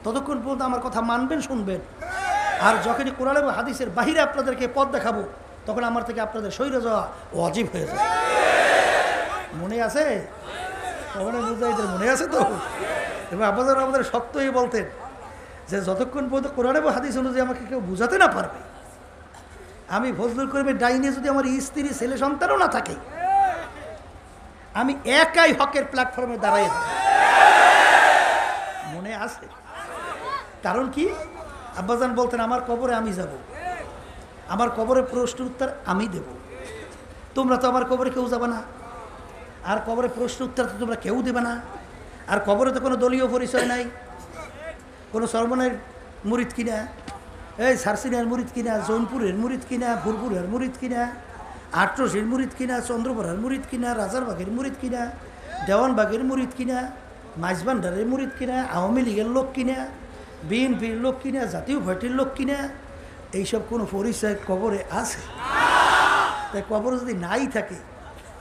ততক্ষণ পর্যন্ত আমার কথা মানবেন, শুনবেন। আর যখনই কোরআন বা হাদিসের বাহিরে আপনাদেরকে পথ দেখাবো, তখন আমার থেকে আপনাদের সইরে যাওয়া ওয়াজিব হয়ে যায়। মনে আছে? তখন মুজাহিদের মনে আছে তো? এবং আপনাদের আমাদের শক্তই বলতেন যে যতক্ষণ পর্যন্ত কোরআন বা হাদিস অনুযায়ী আমাকে কেউ বুঝাতে না পারবে, আমি ফজলুল করিমের ডাইনে যদি আমার স্ত্রী ছেলে সন্তানও না থাকে, আমি একাই হকের প্ল্যাটফর্মে দাঁড়াই। মনে আছে? কারণ কি? আব্বাজান বলতেন আমার কবরে আমি যাব, আমার কবরের প্রশ্নের উত্তর আমি দেব। তোমরা তো আমার কবরে কেউ যাবে না, আর কবরে প্রশ্ন উত্তর তো তোমরা কেউ দেবে না। আর কবরে তো কোনো দলীয় পরিচয় নাই, কোনো সরমনের মুরিদ কিনা, এই সারসিনার মুরিদ কিনা, জৌনপুরের মুরিদ কিনা, ভুরপুরের মুরিদ কিনা, আটরসির মুরিদ কিনা, চন্দ্রপাড়ার মুরিদ কিনা, রাজারবাগের মুরিদ কিনা, দেওয়ানবাগের মুরিদ কিনা, মাইজবান্ডারের মুরিদ কিনা, আওয়ামী লীগের লোক কিনা, বিএনপির লোক কিনা, জাতীয় পার্টির লোক কিনা, এইসব কোনো পরিচয় কবরে আছে? তাই কবর যদি নাই থাকে,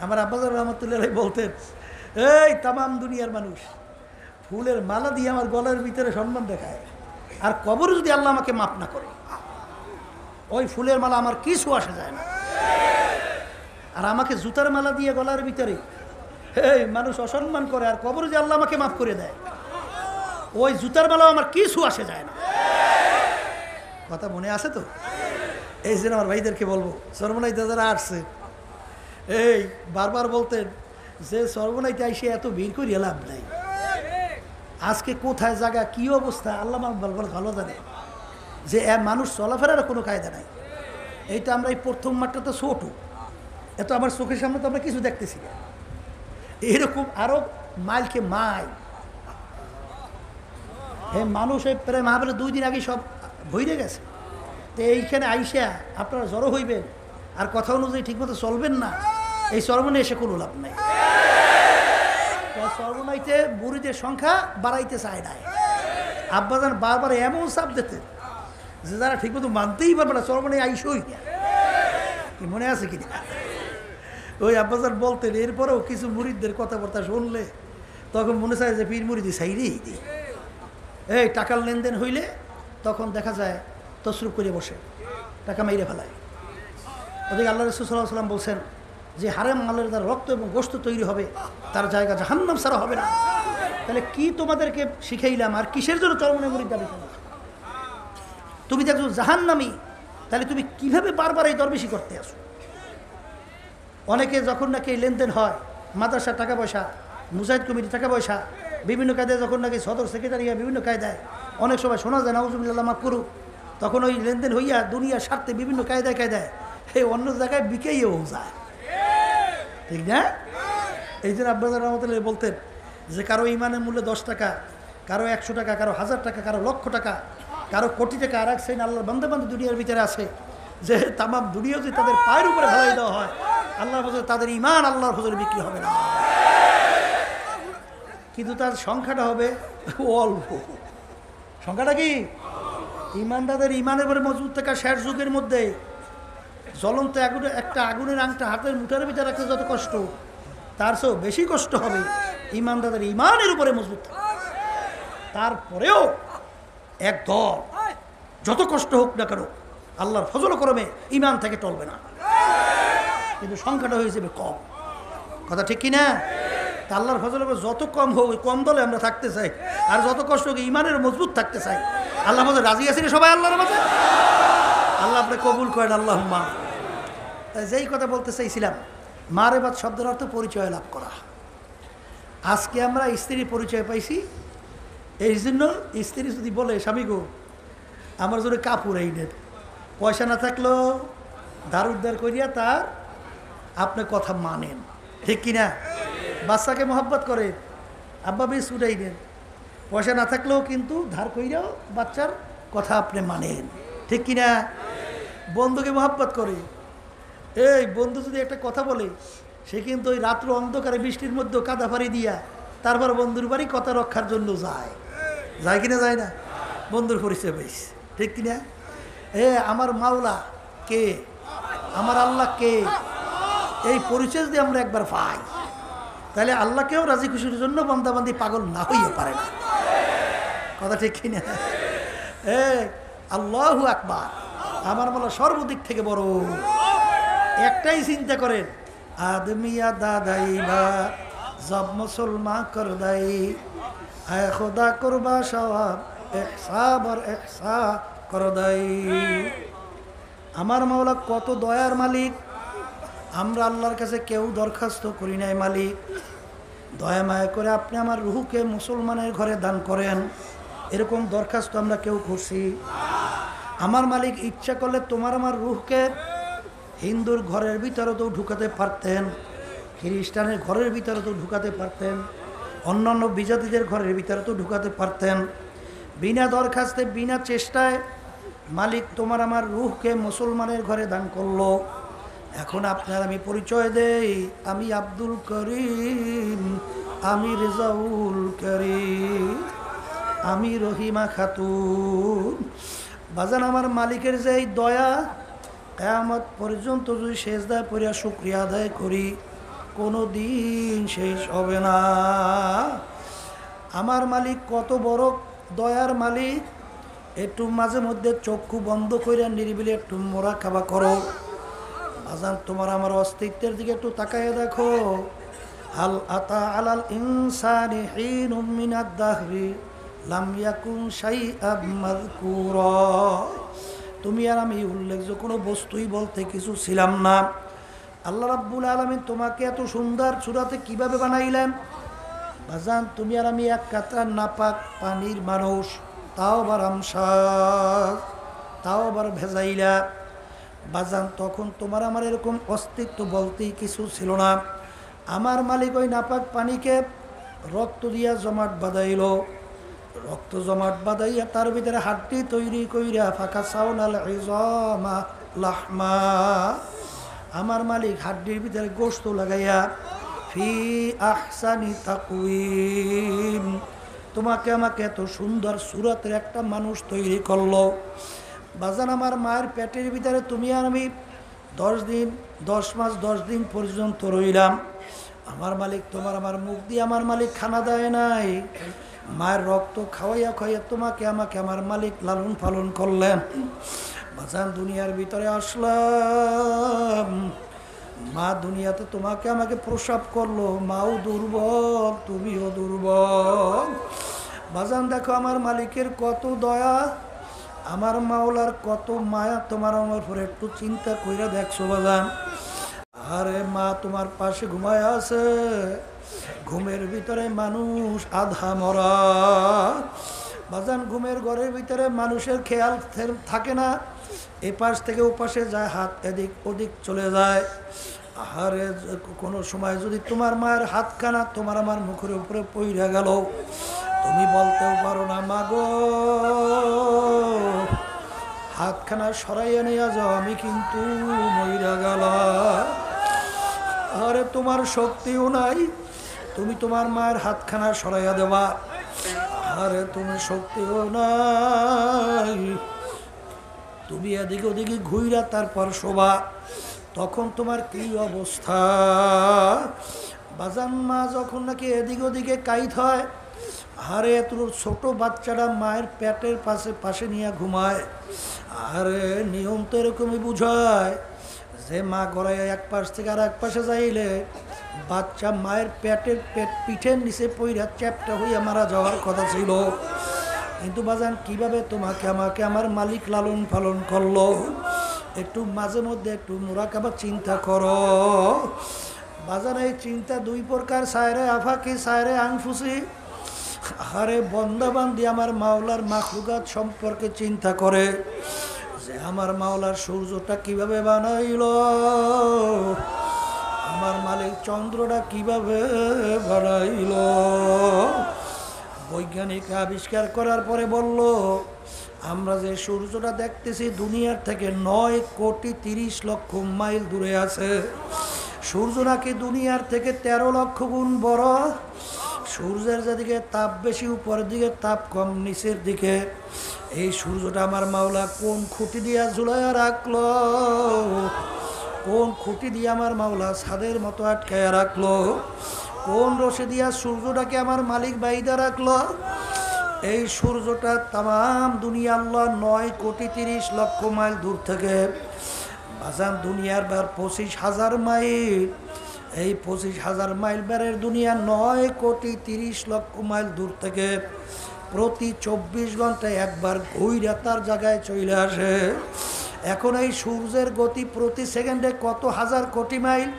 আমার আব্বাজার রহমতুল্লাহ বলতেন, এই তামাম দুনিয়ার মানুষ ফুলের মালা দিয়ে আমার গলার ভিতরে সম্মান দেখায়, আর কবরে যদি আল্লাহ আমাকে মাফ না করে, ওই ফুলের মালা আমার কিছু আসে যায় না। আর আমাকে জুতার মালা দিয়ে গলার ভিতরে এই মানুষ অসম্মান করে, আর কবরে যে আল্লাহ আমাকে মাফ করে দেয়, ওই জুতার মালাও আমার কিছু আসে যায় না। কথা মনে আছে তো? এই জন্য আমার ভাইদেরকে বলবো, সর্বনাইতে যারা আসছে, এই বারবার বলতেন যে সর্বনাইতে আইসে এত ভিড় করিয়া লাভ নাই। আজকে কোথায় জায়গা, কি অবস্থা আল্লাহ ভালো জানে, যে মানুষ চলাফেরার কোনো কায়দা নাই। এইটা আমরা এই প্রথম মাঠটা তো ছোট, এত আমার চোখের সামনে তো আমরা কিছু দেখতেছি না। এরকম আরো মাইলকে মাইল মানুষ এই প্রায় মাহফিলে 2 দিন আগে সব ভইরে গেছে। তো এইখানে আইসা আপনারা জড়ো হইবেন আর কথা অনুযায়ী ঠিকমতো চলবেন না, এই চরমনে এসে কোনো লাভ নাই। চরমনাইতে বুড়িদের সংখ্যা বাড়াইতে চায় না। আব্বাজান বারবার এমন চাপ দিতেন যে যারা ঠিকমতো মানতেই পারবে না, চরমনে আইসই না। কি মনে আছে কিনা? ওই আব্বাজান বলতেন, এরপরেও কিছু মুরিদদের কথাবার্তা শুনলে তখন মনে চায় যে পীর মুরিদি সাইরেই দিই। এই টাকার লেনদেন হইলে তখন দেখা যায় তসরুপ করে বসে টাকা মাইরে ফেলায়। ওদিকে আল্লাহ রাসূল সাল্লাল্লাহু আলাইহি ওয়াসাল্লাম বলছেন যে হারাম মালের দ্বারা রক্ত এবং গোশত তৈরি হবে, তার জায়গা জাহান্নাম ছাড়া হবে না। তাহলে কি তোমাদেরকে শিখাইলাম, আর কিসের জন্য চরমনে মুরিদ দাবি করো? তুমি দেখছো জাহান্নামী, তাহলে তুমি কিভাবে বারবার এই দরবেশি করতে আসো? অনেকে যখন নাকি লেনদেন হয়, মাদ্রাসার টাকা পয়সা, মুজাহিদ কমিটির টাকা পয়সা, বিভিন্ন কায়দায় যখন নাকি সদর সেক্রেটারিয়া বিভিন্ন কায়দায় অনেক সময় শোনা যায় নাউজুবিল্লাহ মাফ করুক, তখন ওই লেনদেন হইয়া দুনিয়ার স্বার্থে বিভিন্ন কায়দায় কায়দায় এই অন্য জায়গায় বিকেইও যায়, ঠিক না? এই জন্য আব্বাস রহমতুল্লাহ বলতেন যে কারো ইমানের মূল্য 10 টাকা, কারো 100 টাকা, কারো 1000 টাকা, কারো লক্ষ টাকা, কারো কোটি টাকা। আর এক শ্রেণী আল্লাহর বান্দা বান্দা দুনিয়ার ভিতরে আছে যে তামাম দুনিয়া যদি তাদের পায়ের উপরে ফেলাই দেওয়া হয়, আল্লাহর ফজলে তাদের ইমান আল্লাহর ফজলে বিক্রি হবে না, কিন্তু তার সংখ্যাটা হবে অল্প। সংখ্যাটা কি? ইমানদারদের ইমানের উপরে মজবুত থাকা শেষ যুগের মধ্যে জ্বলন্ত একটা আগুনের আংটা হাতের মুঠার ভিতরে রাখতে যত কষ্ট, তার চেয়েও বেশি কষ্ট হবে ইমানদারদের ইমানের উপরে মজবুত থাকা। তারপরেও এক দল যত কষ্ট হোক না কেন আল্লাহর ফজল করমে ইমান থেকে টলবে না, কিন্তু সংখ্যাটা হয়ে যাবে কম। কথা ঠিক কিনা? তা আল্লাহর ফজল যত কম হোক, কম দলে আমরা থাকতে চাই, আর যত কষ্ট হোক ইমানের মজবুত থাকতে চাই। আল্লাহ মধ্যে রাজি আছি সবাই আল্লাহর মাঝে? আল্লাহ আপনি কবুল করেন, আল্লাহুম্মা। তাই যেই কথা বলতে চাইছিলাম, মারেফাত শব্দের অর্থ পরিচয় লাভ করা। আজকে আমরা স্ত্রীর পরিচয় পাইছি, এই জন্য স্ত্রী যদি বলে স্বামী গো আমার জন্য কাপড় এই নেন, পয়সা না থাকলেও ধার উদ্ধার করিয়া তার আপনি কথা মানেন, ঠিক কিনা? বাচ্চাকে মহব্বত করে আব্বা বিস্কুট এই নেন, পয়সা না থাকলেও কিন্তু ধার কইরাও বাচ্চার কথা আপনি মানেন, ঠিক কিনা? বন্ধুকে মহব্বত করে, এই বন্ধু যদি একটা কথা বলে, সে কিন্তু ওই রাত্র অন্ধকারে বৃষ্টির মধ্যে কাদা ফাড়ি দিয়া তারপর বন্ধুর বাড়ি কথা রক্ষার জন্য যায়, যায় কিনা? যায় না? বন্ধুর পরিচয় পাইছে, ঠিক কিনা? আমার মাওলা কে, আমার আল্লাহ কে, এই পরিচয় যদি আমরা একবার পাই, তাহলে আল্লাহকেও রাজি খুশির জন্য বান্দাবান্দি পাগল না হইতে পারে না। কথা ঠিক কিনা? আল্লাহু আকবার, আমার বলা সর্বদিক থেকে বড়। একটাই চিন্তা করেন, আদমিয়া দাদাই বা জব মুসলমান কর দাই আয় খোদা করবা সওয়াব ইহসাব আর ইহসা কর দাই। আমার মাওলা কত দয়ার মালিক, আমরা আল্লাহর কাছে কেউ দরখাস্ত করি নাই মালিক দয়া মায়া করে আপনি আমার রুহকে মুসলমানের ঘরে দান করেন, এরকম দরখাস্ত আমরা কেউ করছি? আমার মালিক ইচ্ছা করলে তোমার আমার রুহকে হিন্দুর ঘরের ভিতরে তো ঢুকাতে পারতেন, খ্রিস্টানের ঘরের ভিতরে তো ঢুকাতে পারতেন, অন্যান্য বিজাতিদের ঘরের ভিতরে তো ঢুকাতে পারতেন। বিনা দরখাস্তে বিনা চেষ্টায় মালিক তোমার আমার রুহকে মুসলমানের ঘরে দান করলো। এখন আপনার আমি পরিচয় দেই, আমি আব্দুল করিম, আমি রেজাউল করিম, আমি রহিমা খাতুন। বাজান আমার মালিকের যে এই দয়া, কিয়ামত পর্যন্ত যদি সেজদায় পড়িয়া শুকরিয়া আদায় করি কোনো দিন শেষ হবে না। আমার মালিক কত বড় দয়ার মালিক। একটু মাঝে মধ্যে চক্ষু বন্ধ কইরা নিরিবিলি একটু মোরাকাবা করো। বাজান তোমার আমার অস্তিত্বের দিকে একটু তাকাইয়া দেখো। হাল আতা আলাল ইনসানি হিনুম মিনাদ দাহরি লাম ইয়াকুন শাইআম মাযকুরা। তুমি আর আমি উল্লেখযোগ্য কোনো বস্তুই বলতে কিছু ছিলাম না। আল্লাহ রাব্বুল আলামিন তোমাকে এত সুন্দর সূরাতে কিভাবে বানাইলেন? বাজান তুমি আর আমি এক কাতরা নাপাক পানির মানুষ, তাও আবার আমসাজ, তাও আবার ভেজাইলা। বাজান তখন তোমার আমার এরকম অস্তিত্ব বলতেই কিছু ছিল না। আমার মালিক ওই নাপাক পানিকে রক্ত দিয়া জমাট বাঁধাইল, রক্ত জমাট বাঁধাইয়া তার ভিতরে হাড্ডি তৈরি কইরা ফাঁকা সাউনাল ইজামা লাহমা। আমার মালিক হাড্ডির ভিতরে গোশত লাগাইয়া ফি আহসানি তাকওয়িম তোমাকে আমাকে এত সুন্দর সুরতের একটা মানুষ তৈরি করলো। বাজান আমার মায়ের পেটের ভিতরে তুমি আর আমি 10 দিন 10 মাস 10 দিন পর্যন্ত রইলাম। আমার মালিক তোমার আমার মুখ দিয়ে আমার মালিক খানা দেয় নাই, মায়ের রক্ত খাওয়াইয়া খাওয়াইয়া তোমাকে আমাকে আমার মালিক লালন পালন করলেন। বাজান দুনিয়ার ভিতরে আসলাম, মা দুনিয়াতে তোমাকে আমাকে প্রসব করলো, মাও দুর্বল তুমিও দুর্বল। বাজান দেখো আমার মালিকের কত দয়া, আমার মাওলার কত মায়া তোমার আমার উপরে একটু চিন্তা কইরা দেখছো বাজান। আরে মা তোমার পাশে ঘুমায় আছে, ঘুমের ভিতরে মানুষ আধা মরা। বাজান ঘুমের ঘরের ভিতরে মানুষের খেয়াল থাকে না, এপাশ থেকে ওপাশে যায়, হাত এদিক ওদিক চলে যায়। আরে কোনো সময় যদি তোমার মায়ের হাতখানা তোমার আমার মুখের উপরে পইরা গেল, তুমি বলতেও পারো না মা গো হাতখানা সরাইয়া নিয়ে যাও, আমি কিন্তু মইরা গেলাম। আরে তোমার শক্তিও নাই, তুমি তোমার মায়ের হাতখানা সরাইয়া দেবা। আরে তুমি শক্তিও নাই, তুমি এদিকে ওদিকে ঘুইরা তারপর শোবা, তখন তোমার কি অবস্থা? বাজান মা যখন নাকি এদিকে ওদিকে কাইত হয়, আরে তোর ছোট বাচ্চারা মায়ের পেটের পাশে নিয়ে ঘুমায়। আরে নিয়ম তো এরকমই বুঝায় যে মা গড়াইয়া এক পাশ থেকে আর এক পাশে যাইলে বাচ্চা মায়ের পিঠের নিচে পইরা চ্যাপটা হইয়া মারা যাওয়ার কথা ছিল। কিন্তু বাজান কিভাবে তোমাকে আমাকে আমার মালিক লালন পালন করলো, একটু মাঝে মধ্যে একটু মুরাকাবা চিন্তা করো। বাজান এই চিন্তা দুই প্রকার, সায়রে আফাকি সায়রে আনফুসি। আরে বন্দাবান্দি আমার মাওলার মাখলুকাত সম্পর্কে চিন্তা করে যে আমার মাওলার সূর্যটা কিভাবে বানাইল, আমার মালিক চন্দ্রটা কিভাবে বানাইল। বৈজ্ঞানিক আবিষ্কার করার পরে বলল আমরা যে সূর্যটা দেখতেছি দুনিয়ার থেকে 9,30,00,000 মাইল দূরে আছে। সূর্য নাকি দুনিয়ার থেকে 13 লক্ষ গুণ বড়। সূর্যের যেদিকে তাপ বেশি উপরের দিকে, তাপ কম নিচের দিকে। এই সূর্যটা আমার মাওলা কোন খুঁটি দিয়া ঝুলাইয়া রাখলো, কোন খুঁটি দিয়ে আমার মাওলা ছাদের মতো আটকায় রাখলো, কোন রশি দিয়া সূর্যটাকে আমার মালিক বাইদা রাখলো। এই সূর্যটা তাম দুনিয়া আল্লাহ 9,30,00,000 মাইল দূর থেকে, বাজান দুনিয়ার বার 25,000 মাইল, এই 25,000 মাইল বারের দুনিয়া 9,30,00,000 মাইল দূর থেকে প্রতি 24 ঘন্টায় একবার ঘুইরা তার জায়গায় চলে আসে। এখন এই সূর্যের গতি প্রতি সেকেন্ডে কত হাজার কোটি মাইল,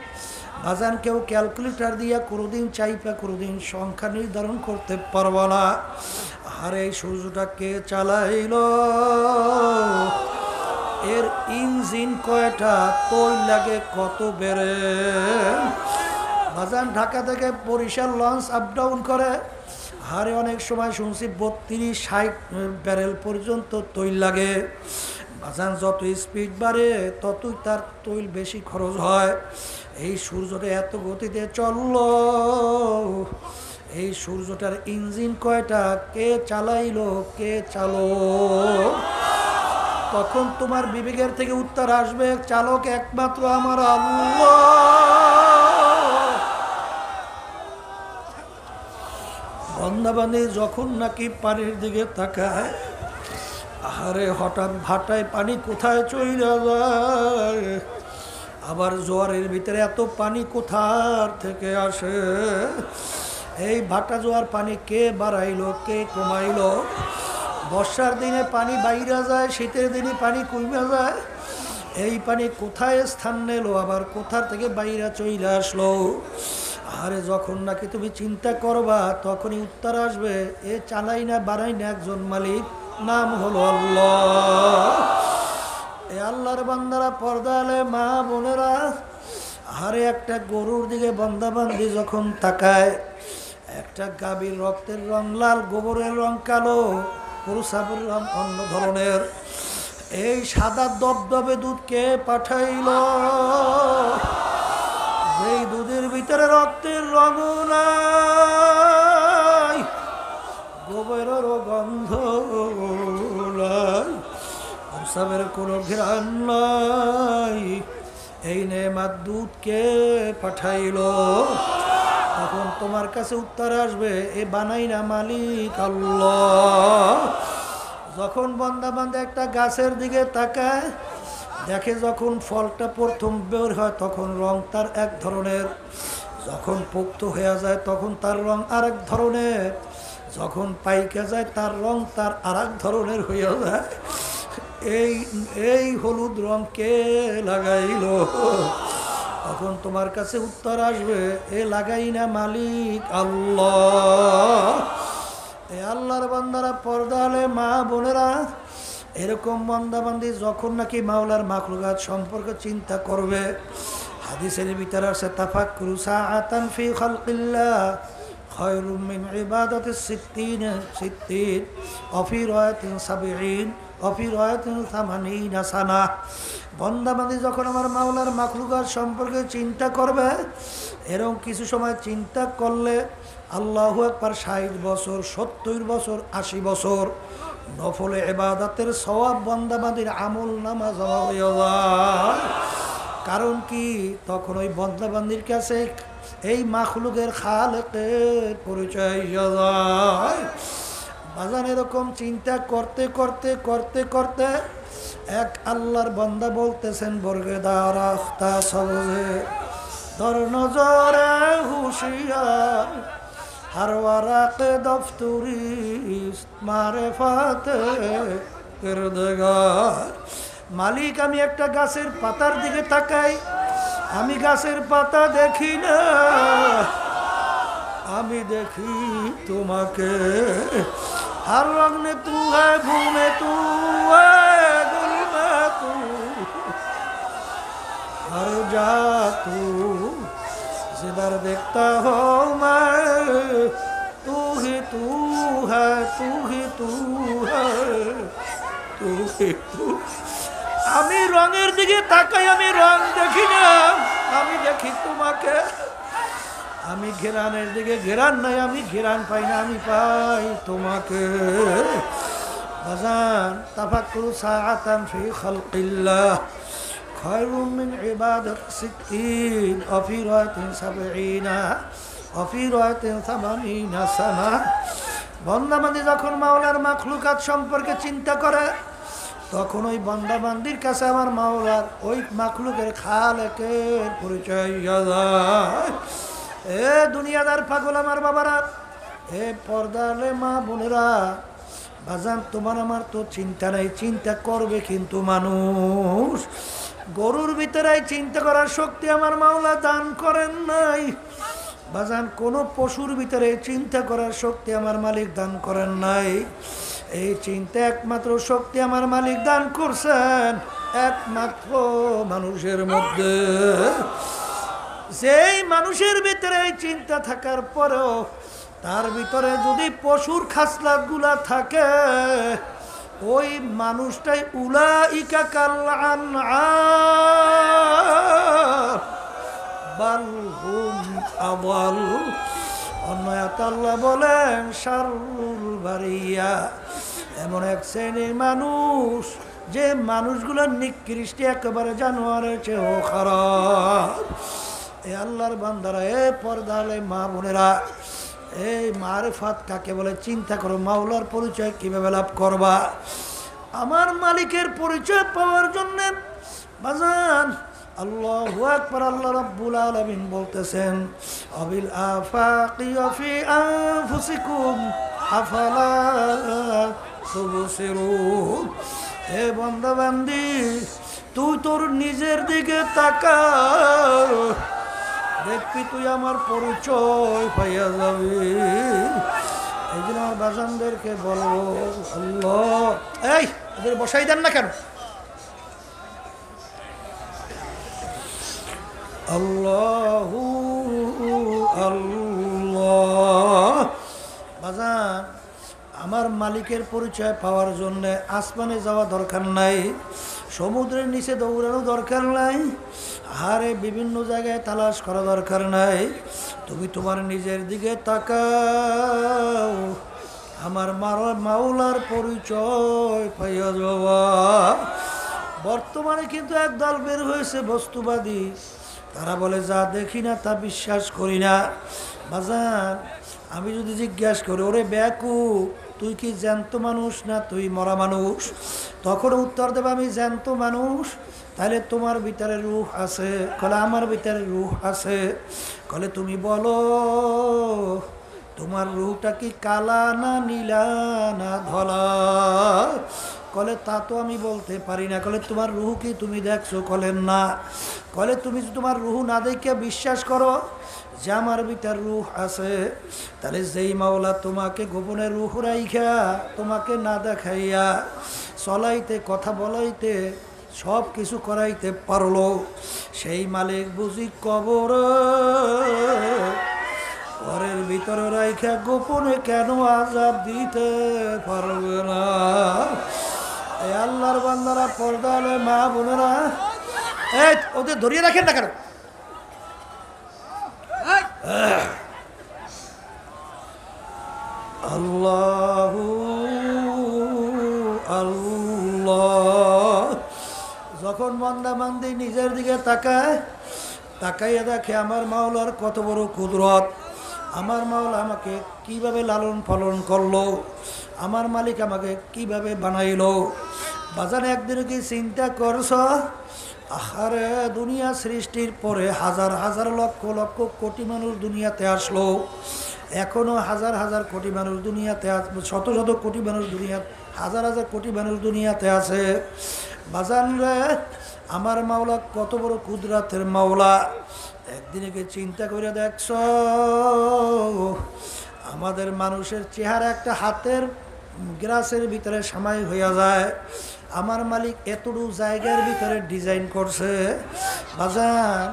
বাজান কেউ ক্যালকুলেটর দিয়া কোনোদিন চাইপা কোনোদিন সংখ্যা নির্ধারণ করতে পারবো না। আর এই সূর্যটা কে চালাইল, এর ইঞ্জিন কয়টা, তৈল লাগে কত বেড়ে। বাজান ঢাকা থেকে বরিশাল লঞ্চ আপ ডাউন করে, হারে অনেক সময় শুনছি 32-60 ব্যারেল পর্যন্ত তৈল লাগে। বাজান যত স্পিড বাড়ে ততই তার তৈল বেশি খরচ হয়। এই সূর্যটা এত গতিতে চলল, এই সূর্যটার ইঞ্জিন কয়টা, কে চালাইলো, কে চালো? তখন তোমার বিবেকের থেকে উত্তর আসবে, চালক একমাত্র আমার আল্লাহ। বান্দাবান্দি যখন নাকি পানির দিকে তাকায়, আরে হঠাৎ ভাটায় পানি কোথায় চলে যায়, আবার জোয়ারের ভিতরে এত পানি কোথার থেকে আসে। এই ভাটা জোয়ার পানি কে বাড়াইলো, কে কমাইলো? বর্ষার দিনে পানি বাইরা যায়, শীতের দিনে পানি কমে যায়। এই পানি কোথায় স্থান নিল, আবার কোথার থেকে বাইরা চলে আসলো? আরে যখন নাকি তুমি চিন্তা করবা তখনই উত্তর আসবে, এ চালাই না বাড়াই না একজন মালিক, নাম হলো আল্লাহ। এ আল্লাহর বান্দারা, পর্দা আলে মা বোনেরা, আরে একটা গরুর দিকে বান্দাবান্দি যখন তাকায়, একটা গাভীর রক্তের রং লাল, গোবরের রং কালো, পুরুষাবের রং অন্য ধরনের, এই সাদা দবদবে দুধ কে পাঠাইল? যেই দুধের ভিতরে রক্তের রঙ নাই, গোবরেরও গন্ধ নাই, পুরুষাবের কোনো ঘ্রাণ নাই, এই নেমাত দুধ কে পাঠাইল? তখন তোমার কাছে উত্তর আসবে, এ বানাই না মালিক আল্লাহ। যখন বান্দা একটা গাছের দিকে তাকায়, দেখে যখন ফলটা প্রথম বের হয় তখন রং তার এক ধরনের, যখন পোক্ত হয়ে যায় তখন তার রং আরেক ধরনের, যখন পাইকে যায় তার রং তার আরেক ধরনের হয়ে যায়। এই হলুদ রং কে লাগাইল? তখন তোমার কাছে উত্তর আসবে, এ লাগাই না মালিক আল্লাহ। এ আল্লাহর বান্দারা, পর্দা আলে মা বোনেরা, এরকম বান্দাবান্দি যখন নাকি মাওলার মাখলুকাত সম্পর্কে চিন্তা করবে, হাদিসের ভিতরে আছে, তাফাক্কুরু সাআতান ফি খালকিল্লাহ খায়রুম মিন ইবাদাতিস সিত্তিন ওয়া ফি রায়াতিন 70 ওয়া ফি রায়াতিন 80 সানা। বান্দাবান্দি যখন আমার মাওলার মাখলুকাত সম্পর্কে চিন্তা করবে, এরকম কিছু সময় চিন্তা করলে আল্লাহু আকবার 60 বছর, 70 বছর, 80 বছর নফলে ইবাদতের সওয়াব বান্দাবান্দির আমল নামা জমা হয়ে যায়। কারণ কি, তখন ওই বান্দাবান্দির কাছে এই মাখলুকের খালেকের পরিচয় যায়। বাজান এরকম চিন্তা করতে করতে করতে করতে এক আল্লাহর বান্দা বলতেছেন, বর্গেদার আখতা সবজে দর নজরে হুশিয়ার हर वरक़ दफ्तरी मारिफत किरदगार। মালিক, আমি একটা গাছের পাতার দিকে তাকাই, আমি গাছের পাতা দেখি না, আমি দেখি তোমাকে। हर रंग में तू है, भू में तू है, गुल में तू, हर जा तू, जिधर देखता हो मैं तू ही तू है, तू ही तू है, तू ही तू। আমি রঙের দিকে তাকাই, আমি রং দেখি না, আমি দেখি তোমাকে। আমি ঘেরানের দিকে ঘেরান নাই, আমি ঘেরান পাই না, আমি পাই তোমাকে। বাজান, তাফাক্কুরু সাআতান ফি খালকিল্লাহ খায়রুম মিন ইবাদাতি সিত্তিন ওয়া ফি রায়াতিন সাবঈনা ওয়া ফি রায়াতিন সামানিনা সানা। বান্দাবান্দি যখন মাওলার মাখলুকাত সম্পর্কে চিন্তা করে তখন ওই বান্দাবান্দির কাছে আমার মাওলার ওই মাখলুকের খালেকের পরিচয় যায়। এ দুনিয়াদার পাগল আমার বাবারা, এ পর্দালে মা বোনেরা, বাজান তোমার আমার তো চিন্তা নাই, চিন্তা করবে কিন্তু মানুষ। গরুর ভিতরে চিন্তা করার শক্তি আমার মাওলা দান করেন নাই। বাজান কোন পশুর ভিতরে চিন্তা করার শক্তি আমার মালিক দান করেন নাই। এই চিন্তা একমাত্র শক্তি আমার মালিক দান করছেন একমাত্র মানুষের মধ্যে। যেই মানুষের ভিতরে এই চিন্তা থাকার পরেও তার ভিতরে যদি পশুর খাসলাত গুলা থাকে, ওই মানুষটাই উলাইকা কাল আনআম বাল হুম আদাল। অন্য আল্লাহ বলেন শাররুল বারিয়া, এমন এক শ্রেণীর মানুষ যে মানুষগুলোর নিকৃষ্ট একেবারে জানোয়ারের চেয়েও খারাপ। এ আল্লাহর বান্দারা, এ পর্দালে মা বোনেরা, এই মারিফাত কাকে বলে চিন্তা করো। মাওলার পরিচয় কিভাবে লাভ করবা? আমার মালিকের পরিচয় পাওয়ার জন্য বাজান আল্লাহু আকবার, আল্লাহ রাব্বুল আলামিন বলতেছেন আবিল আফাকি ওয়া ফি আনফুসিকুম আফালা তুবসিরুন। হে বান্দা বান্দি, তুই তোর নিজের দিকে তাকা, দেখবি তুই আমার পরিচয় পাইয়া যাবি। এই জন্য আমার বাজানদেরকে বলবো, আল্লাহ এই এদের বসাই দেন না কেন? আল্লাহু আল্লাহ। বাজান আমার মালিকের পরিচয় পাওয়ার জন্য আসমানে যাওয়া দরকার নাই, সমুদ্রের নিচে দৌড়ানো দরকার নাই, আহারে বিভিন্ন জায়গায় তালাশ করা দরকার নাই। তুমি তোমার নিজের দিকে তাকাও, আমার মাওলার পরিচয় পাইয়া যাওয়া। বর্তমানে কিন্তু একদল বের হয়েছে বস্তুবাদী, তারা বলে যা দেখি না তা বিশ্বাস করি না। বাজান আমি যদি জিজ্ঞাসা করি, ওরে বেয়াকুব, তুই কি জ্যান্ত মানুষ না তুই মরা মানুষ? তখন উত্তর দেবে আমি জ্যান্ত মানুষ। তাহলে তোমার ভিতরে রূহ আছে? কলে আমার ভিতরে রূহ আছে। কলে তুমি বলো তোমার রূহটা কি কালা না নীলা না ধলা? কলে তা তো আমি বলতে পারি না। কলে তোমার রূহ কি তুমি দেখছো? কলেন না। কলে তুমি তোমার রূহ না দেখে বিশ্বাস করো যে আমার ভিতর রূহ আছে, তাহলে যেই মাওলা তোমাকে গোপনে রূহ রাইখা তোমাকে না দেখাইয়া চলাইতে কথা বলাইতে সব কিছু করাইতে পারলো, সেই মালিক বুঝি ঘরের ভিতরে রাইখা গোপনে কেন আযাব দিতে পারবে না? এই আল্লাহর বান্দারা, পর্দালে মা বোনেরা, এই ওদের ধরিয়ে রাখেন না কেন? আল্লাহু আল্লাহ। যখন বান্দা বান্দি নিজের দিকে তাকায়, তাকাইয়া দেখে আমার মাওলার কত বড় কুদরত, আমার মাওলা আমাকে কিভাবে লালন পালন করলো, আমার মালিক আমাকে কিভাবে বানাইলো। বাজারে একদিন কি চিন্তা করছ? আরে দুনিয়া সৃষ্টির পরে হাজার হাজার লক্ষ লক্ষ কোটি মানুষ দুনিয়াতে আসলো, এখনো হাজার হাজার কোটি মানুষ দুনিয়াতে আছে, শত শত কোটি মানুষ দুনিয়া, হাজার হাজার কোটি মানুষ দুনিয়াতে আছে। বাজান রে, আমার মাওলা কত বড় কুদরতের মাওলা। একদিনে কি চিন্তা করে দেখছ? আমাদের মানুষের চেহারা একটা হাতের গ্লাসের ভিতরে সামাই হইয়া যায়। আমার মালিক এতটুকু জায়গার ভিতরে ডিজাইন করছে। বাজান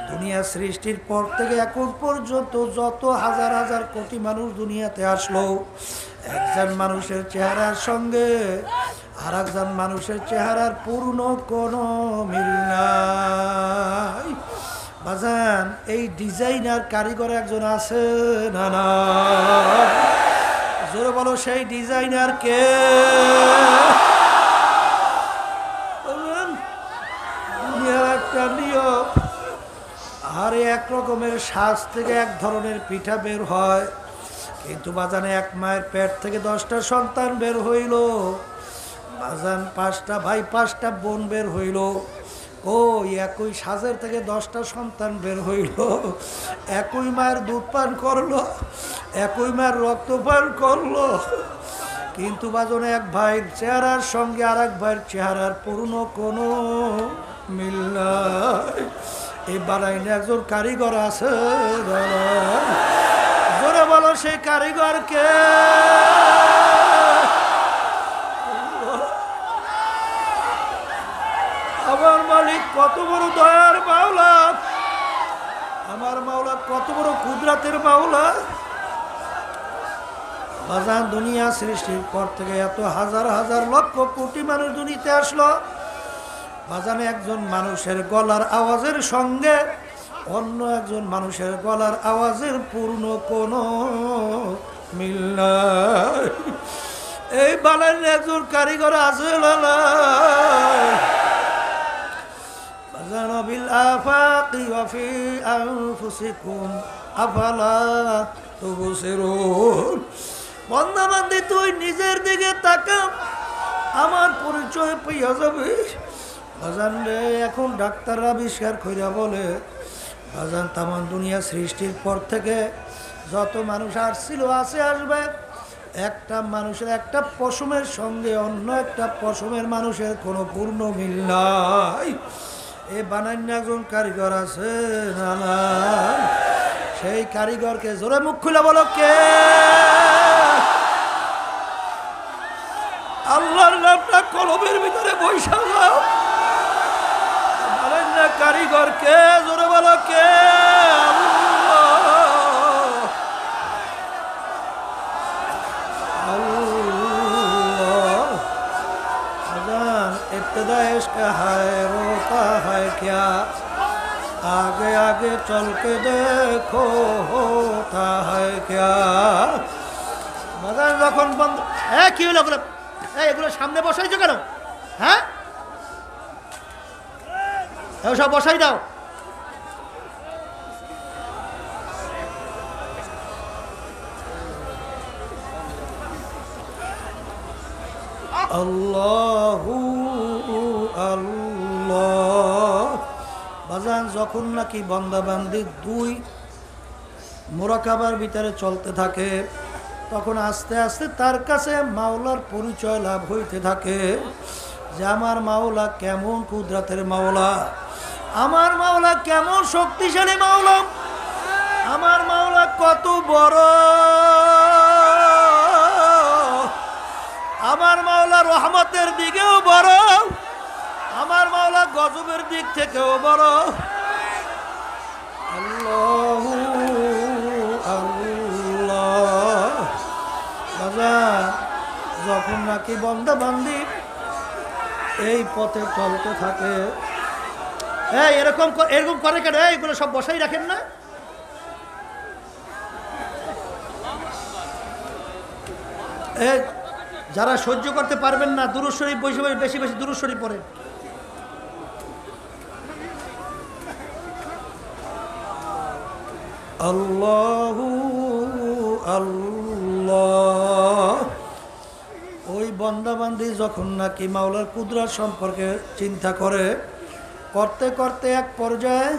দুনিয়া সৃষ্টির পর থেকে এখন পর্যন্ত যত হাজার হাজার কোটি মানুষ দুনিয়াতে আসলো, একজন মানুষের চেহারার সঙ্গে আর একজন মানুষের চেহারার পূর্ণ কোনো মিল নাই। বাজান এই ডিজাইনার কারিগর একজন আছে না? না, জোরে বলো, সেই ডিজাইনার কে? দুনিয়া একটা নিয়ম। আর এক রকমের শ্বাস থেকে এক ধরনের পিঠা বের হয়, কিন্তু বাজানে এক মায়ের পেট থেকে 10টা সন্তান বের হইল, বাজান 5টা ভাই 5টা বোন বের হইল। ওই একই সাজের থেকে 10টা সন্তান বের হইল, একই মায়ের দুধ পান করলো, একই মায়ের রক্ত পান করলো, কিন্তু বাজনে এক ভাইয়ের চেহারার সঙ্গে আর এক ভাইয়ের চেহারার পূর্ণ কোনো মিল নাই। এই বানাইনে একজন কারিগর আছে, জোরে বলো সেই কারিগরকে। আমার মালিক কত বড় দয়ার মাওলা, আমার মাওলা কত বড় কুদরতের মাওলা। বাজান দুনিয়া সৃষ্টির পর থেকে এত হাজার হাজার লক্ষ কোটি মানুষ দুনিয়াতে আসলো, বাজানে একজন মানুষের গলার আওয়াজের সঙ্গে অন্য একজন মানুষের গলার আওয়াজের পূর্ণ কোনো মিল নাই। এই বানাইলে একজন কারিগর আছে। বাজান বিল আফাকি ওয়া ফি আনফুসিকুম আফালা তুবসিরুন। বান্দা বান্দি তুই নিজের দিকে তাকা, আমার পরিচয় পেয়ে যাবে। বাজান রে, এখন ডাক্তাররা আবিষ্কার কইরা বলে, বাজান তামান দুনিয়া সৃষ্টির পর থেকে যত মানুষ আসছিল আছে আসবে, একটা মানুষের একটা পশমের সঙ্গে অন্য একটা পশমের মানুষের কোনো পূর্ণ মিল নাই। এ বানান্য একজন কারিগর আছে না না, সেই কারিগরকে জোরে মুখ খুলে বলো কে? আল্লাহর নামটা কলমের ভিতরে বৈশা যাও। বানান্য কারিগর কে? জোরে বলো কে? इब्तिदा इश्क है रोता है क्या, आगे आगे चल के देखो होता है क्या। বাজার যখন বন্ধ, কি হলো এগুলো? এগুলো সামনে বসাইছো কেন? হ্যাঁ, সব বসাই দাও। আল্লাহু আল্লাহ। বাজান যখন নাকি বান্দা বান্দি দুই মুরাকাবার ভিতরে চলতে থাকে, তখন আস্তে আস্তে তার কাছে মাওলার পরিচয় লাভ হইতে থাকে যে আমার মাওলা কেমন কুদরতের মাওলা, আমার মাওলা কেমন শক্তিশালী মাওলা, আমার মাওলা কত বড়, আমার মাওলা রহমতের দিকেও বড়, আমার মাওলা গজবের দিক থেকেও বড়। আল্লাহু আল্লাহ। বাজার যখন নাকি বান্দা বান্দি এই পথে চলতে থাকে, এরকম এরকম করে কেন? এইগুলো সব বসাই রাখেন না? যারা সহ্য করতে পারবেন না, দুরূদ শরীফ বসে বেশি বেশি দুরূদ শরীফ পড়েন। আল্লাহু আল্লাহ। ওই বান্দা বান্দি যখন নাকি মাওলার কুদরত সম্পর্কে চিন্তা করে, করতে করতে এক পর্যায়ে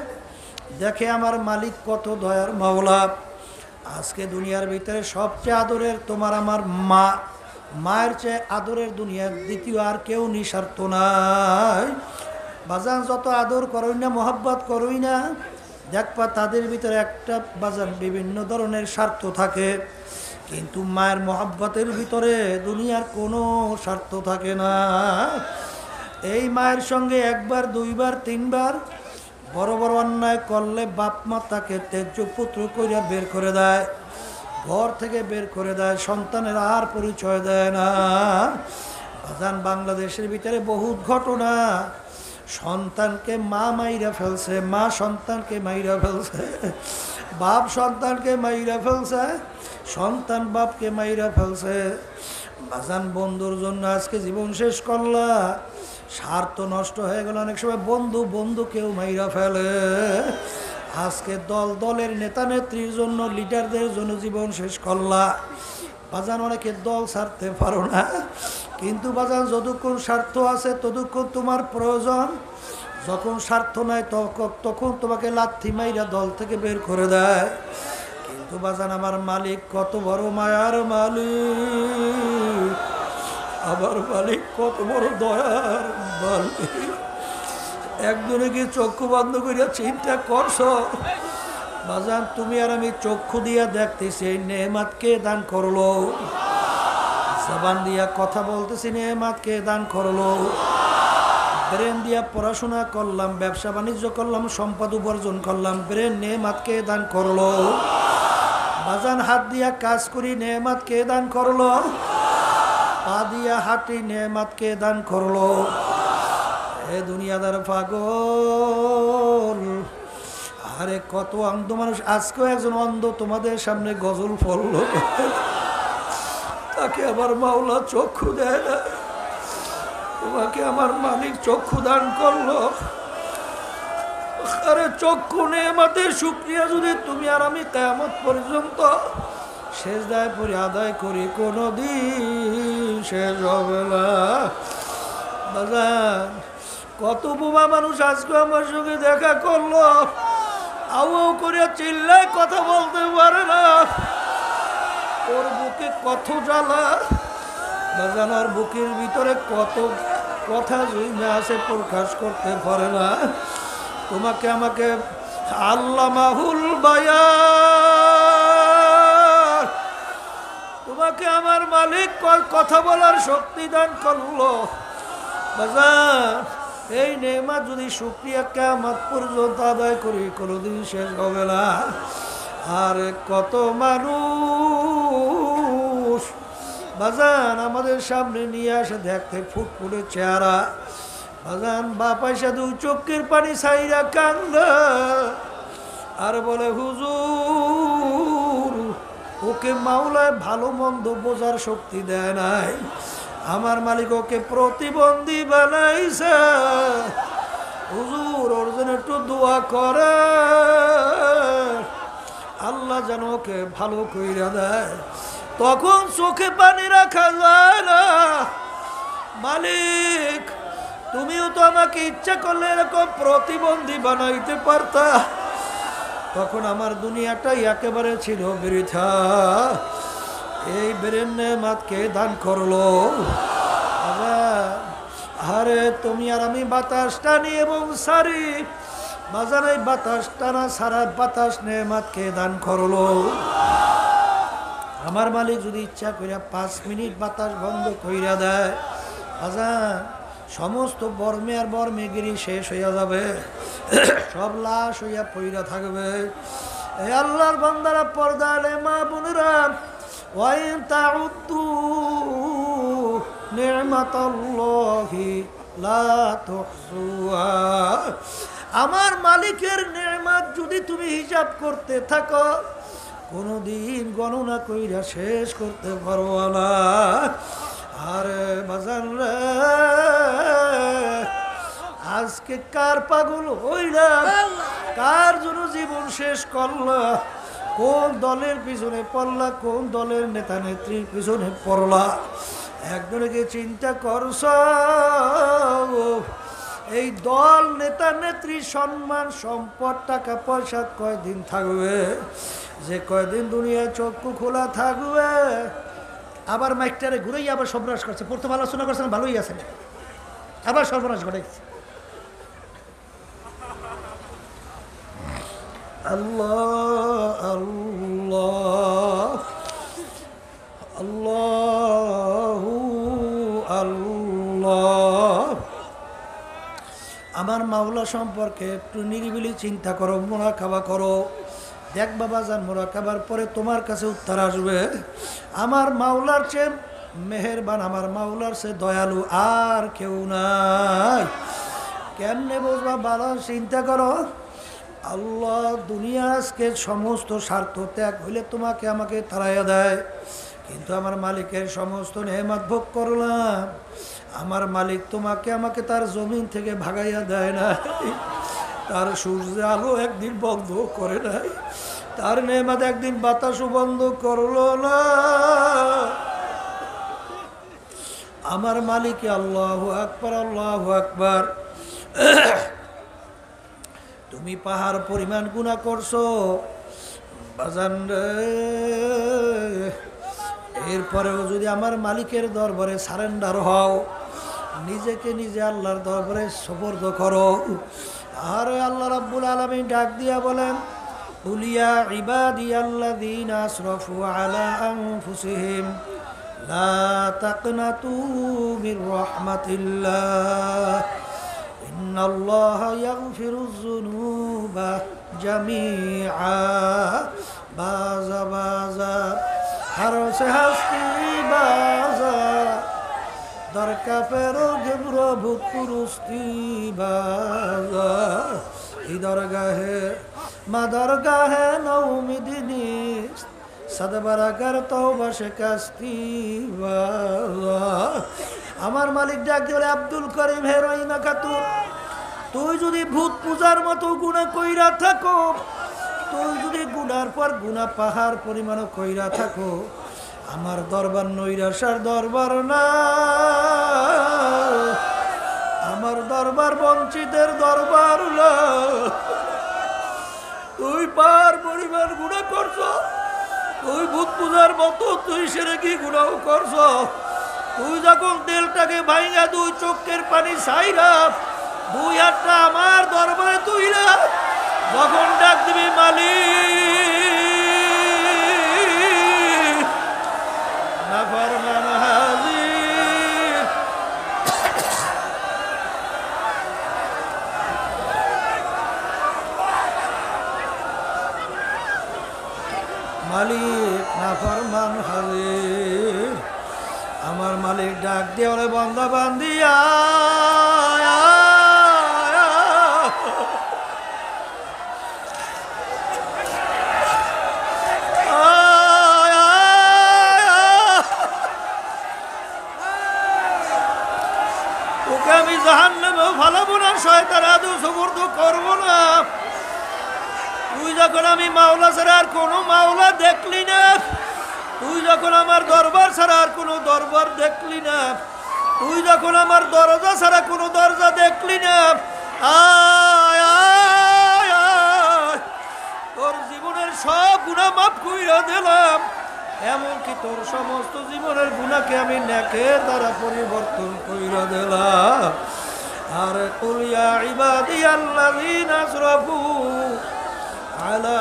দেখে আমার মালিক কত দয়ার মাওলা। আজকে দুনিয়ার ভিতরে সবচেয়ে আদরের তোমার আমার মা, মায়ের চেয়ে আদরের দুনিয়ার দ্বিতীয় আর কেউ নিঃস্বার্থ নাই। বাজান যত আদর করোই না, মহব্বত করোই না, দেখবা তাদের ভিতরে একটা বাজান বিভিন্ন ধরনের স্বার্থ থাকে, কিন্তু মায়ের মহব্বতের ভিতরে দুনিয়ার কোনো স্বার্থ থাকে না। এই মায়ের সঙ্গে একবার দুইবার তিনবার বড় বড় অন্যায় করলে বাপ মা তাকে ত্যায্য পুত্র কইরা বের করে দেয়, ঘর থেকে বের করে দেয়, সন্তানের আর পরিচয় দেয় না। বাজান বাংলাদেশের ভিতরে বহুত ঘটনা, সন্তানকে মা মাইরা ফেলছে, মা সন্তানকে মাইরা ফেলছে, বাপ সন্তানকে মাইরা ফেলছে, সন্তান বাপকে মাইরা ফেলছে। বাজান বন্ধুর জন্য আজকে জীবন শেষ করলা, স্বার্থ নষ্ট হয়ে গেল। অনেক সময় বন্ধু বন্ধুকেও মাইরা ফেলে। আজকে দলের নেতা নেত্রীর জন্য, লিডারদের জন্য জীবন শেষ করলা। বাজান অনেকে দল ছাড়তে পারো না, কিন্তু বাজান যতক্ষণ স্বার্থ আছে ততক্ষণ তোমার প্রয়োজন। যখন স্বার্থ নাই তখন তোমাকে লাথি মাইরা দল থেকে বের করে দেয়। কিন্তু বাজান আমার মালিক কত বড় মায়ার মালিক, আমার মালিক কত বড় দয়ার মালিক। একজনে কি চক্ষু বন্ধ করিয়া চিন্তা করছো? বাজান তুমি আর আমি চক্ষু দিয়া দেখতেছি, এই নেমাতকে দান করলো। জবান দিয়া কথা বলতেছি, নেমাতকে দান করলো। ব্রেন দিয়া পড়াশোনা করলাম, ব্যবসা বাণিজ্য করলাম, সম্পদ উপার্জন করলাম, ব্রেন নেমাতকে দান করলো। বাজান হাত দিয়া কাজ করি, নেমাতকে দান করলো। পা দিয়া হাঁটি, নেমাতকে দান করলো। এ দুনিয়াদার পাগল, আরে কত অন্ধ মানুষ। আজকেও একজন অন্ধ তোমাদের সামনে গজল পড়ল, তাকে আমার মাওলা চক্ষু দেয় না। তোমাকে আমার মালিক চক্ষু দান করলো। আরে চক্ষু নেয়ামতের শুকরিয়া যদি তুমি আর আমি কিয়ামত পর্যন্ত সেজদায় পড়ে আদায় করি, কোনোদিন শেষ হবে না। বাজান কত বোমা মানুষ আজকে আমার সঙ্গে দেখা করলো, আউ আউ করে চিল্লায় কথা বলতে পারে না। ওর বুকে কত জ্বালা বাজান, আর বুকের ভিতরে কত কথা জমে আছে, প্রকাশ করতে পারে না। তোমাকে আমাকে আল্লামাহুল বায়ান, তোমাকে আমার মালিক কথা বলার শক্তি দান করলো। বাজান এই নেয়ামত যদি শুকরিয়া কিয়ামত পর্যন্ত আদায় করি, কোনোদিন শেষ হবে না। আর কত মানুষ বাজান আমাদের সামনে নিয়ে আসে দেখতে ফুটফুটে চেহারা, বাজান বাপাইসা দুই চোখের পানি ছাইরা কান্দা আর বলে হুজুর ওকে মাওলায় ভালো মন্দ বোঝার শক্তি দেয় নাই, আমার মালিক ওকে প্রতিবন্ধী বানাইছে। হুজুর ওর জন্য একটু দোয়া করে, আল্লাহ যেন ওকে ভালো কইরা দেয়। তখন চোখে পানি রাখা যায় না। মালিক তুমিও তো আমাকে ইচ্ছা করলে এরকম প্রতিবন্ধী বানাইতে পারতা, তখন আমার দুনিয়াটাই একেবারে ছিল বৃথা। এই ব্রেন নেয়ামতকে দান করলো। আরে তুমি আর আমি বাতাস টানি এবং সারি, বাজার এই বাতাস টানা সারা বাতাস নেয়ামতকে দান করলো। আমার মালিক যদি ইচ্ছা কইরা 5 মিনিট বাতাস বন্ধ কইরা দেয়, বাজার সমস্ত বর্মে আর বর্মেগিরি শেষ হইয়া যাবে, সব লাশ হইয়া পইরা থাকবে। এই আল্লাহর বান্দারা, পর্দা আলে মা বোনেরা, ওয়াইন তাউদ্দু নি'মাতাল্লাহি লা তুহসুহা, আমার মালিকের নেয়ামত যদি তুমি হিসাব করতে থাকো, কোনদিন গণনা কইরা শেষ করতে পারবো না। আরে বাজান রে, আজকে কার পাগল হইলা, কার জন্য জীবন শেষ করলা, কোন দলের পিছনে পড়লা, কোন দলের নেতা নেত্রীর পিছনে পড়লা, একজনকে চিন্তা করছ? এই দল নেতা নেত্রী সম্মান সম্পদ টাকা পয়সা কয়দিন থাকবে? যে কয়দিন দুনিয়ায় চক্ষু খোলা থাকবে। আবার মাইকটারে ঘুরেই আবার সর্বনাশ করছে। পড়তে ভালো আলোচনা করছেন, ভালোই আছেন, আবার সর্বনাশ ঘটাইছে। আল্লাহ আল্লাহ আল্লাহু আল্লাহ। আমার মাওলা সম্পর্কে একটু নিরিবিলি চিন্তা করো, মুরাকাবা করো। দেখ বাবা যান, মুরাকাবার পরে তোমার কাছে উত্তর আসবে। আমার মাওলার চেয়ে মেহেরবান, আমার মাওলার চেয়ে দয়ালু আর কেউ নাই। কেমনে বুঝবা? ভালো চিন্তা করো। আল্লাহ দুনিয়া আজকে সমস্ত স্বার্থ ত্যাগ হইলে তোমাকে আমাকে তাড়াইয়া দেয়। কিন্তু আমার মালিকের সমস্ত নেয়ামত ভোগ করলাম, আমার মালিক তোমাকে আমাকে তার জমিন থেকে ভাগাইয়া দেয় না, তার সূর্যের আলো একদিন বন্ধ করে নাই, তার নেয়ামত একদিন বাতাসও বন্ধ করলো না। আমার মালিক আল্লাহু আকবার, আল্লাহু আকবার। তুমি পাহাড় পরিমাণ গুনাহ করছো বাজান রে, এরপরেও যদি আমার মালিকের দরবারে সারেন্ডার হও, নিজেকে নিজে আল্লাহর দরবারে সুপর্দ করো, আর আল্লাহ রাব্বুল আলামিন ডাক দিয়া বলেন, কুলিয়া ইবাদিয়াল্লাযীনা আসরাফু আলা আনফুসিহিম লা তাকনাতু মির রাহমাতিল্লাহ ইন্নাল্লাহা ইয়াগফিরুয যুনুবা জামিআ। বাজা বাজা হারসে হাসতি বাজা দরকা পেরো গেব্র ভূতপুরুস্তি বাজা। এই দরগাহে মা দরগাহে নৌমিদিনী সদবরাগার তওবা শিকাস্তি বাজা। আমার মালিক ডাক দিয়ে বলে, আব্দুল করিম হে রহিমা খাতুন, তুই যদি ভূত পূজার মতো গুনাহ কইরা থাকো, তুই যদি গুনার পর গুনাহ পাহাড় পরিমাণ কইরা থাকো, আমার দরবার নৈরাশার দরবার না, আমার দরবার বঞ্চিতের দরবার না। তুই পাহাড় পরিমাণ গুনাহ করছ, তুই ভূত পূজার মতো তুই শিরকি গুনাহ করছ। তুই যখন তেলটাকে ভাইঙ্গা দুই চোখের পানি ছাইরা দুই হাতটা আমার দরবারে তুইলা যখন ডাক দিবি মালিক নাফরমান হাজির, মালিক নাফরমান হাজির। আমার মালিক ডাক দিয়ে বলে, বান্দা বান্দিয়া তোকে আমি জাহান্নামেও ফালাবো না, শয়তান আদৌ সুবর্দ করবো না। তুই যখন আমি মাওলা ছাড়া আর কোনো মাওলা দেখলি না, তুই যখন আমার দরবার ছাড়া আর কোনো দরবার দেখলি না, তুই যখন আমার দরজা ছাড়া কোনো দরজা দেখলি না, আয় আয় আয়, তোর জীবনের সব গুনাহ মাফ কইরা দিলাম, এমনকি তোর সমস্ত জীবনের গুনাহকে আমি নেকের দ্বারা পরিবর্তন কইরা দিলাম। আর কুল ইয়া ইবাদিয়াল্লাযীনা আসরাফু আলা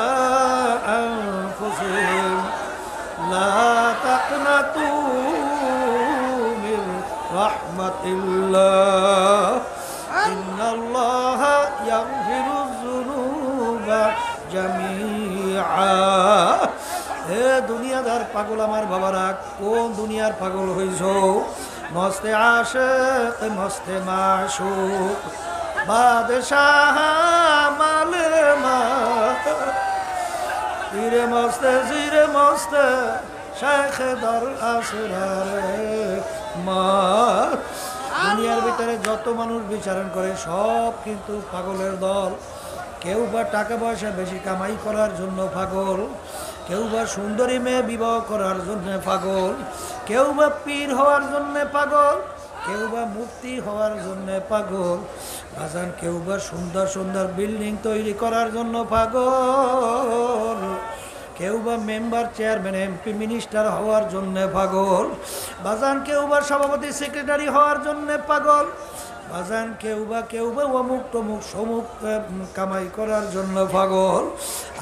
আনফুসিহিম লা তাকনাতু মির রাহমাতিল্লাহ ইন্নাল্লাহা ইয়াগফিরুয যুনুবা জামিআ। হে দুনিয়াদার পাগল আমার বাবারা, কোন দুনিয়ার পাগল হইছো? মস্তে আশিক মস্তে মাশুক বাদশাহ মালে মা, পীরে মস্তে জিরে মস্তে শেখ দর আসরারে মা। দুনিয়ার ভিতরে যত মানুষ বিচারণ করে সব কিন্তু পাগলের দল। কেউ বা টাকা পয়সা বেশি কামাই করার জন্য পাগল, কেউ বা সুন্দরী মেয়ে বিবাহ করার জন্য পাগল, কেউ বা পীর হওয়ার জন্য পাগল, কেউ বা মুক্তি হওয়ার জন্য পাগল, বাজান কেউ বা সুন্দর সুন্দর বিল্ডিং তৈরি করার জন্য পাগল, কেউ বা মেম্বার চেয়ারম্যান এমপি মিনিস্টার হওয়ার জন্য পাগল, বাজান কেউ বা সভাপতি সেক্রেটারি হওয়ার জন্য পাগল, বাজান কেউ বা অমুক তমুক সমুক কামাই করার জন্য পাগল।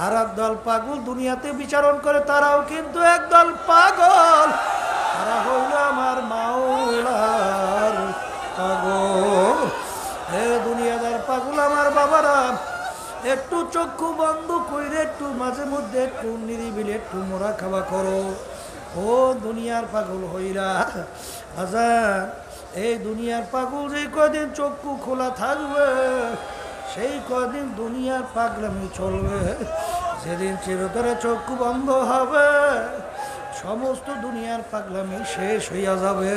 আর একদল পাগল দুনিয়াতে বিচারণ করে, তারাও কিন্তু একদল পাগল, তারা হইল আমার মাওলার পাগল। হে দুনিয়াদার পাগল আমার বাবারা, একটু চক্ষু বন্ধ কইরে একটু মাঝে মধ্যে একটু নিরিবিলি একটু মোরা খাওয়া করো। ও দুনিয়ার পাগল হইরা বাজার, এই দুনিয়ার পাগল যে কদিন চক্ষু খোলা থাকবে সেই কদিন দুনিয়ার পাগলামি চলবে। যেদিন চিরতরে চক্ষু বন্ধ হবে সমস্ত দুনিয়ার পাগলামি শেষ হইয়া যাবে।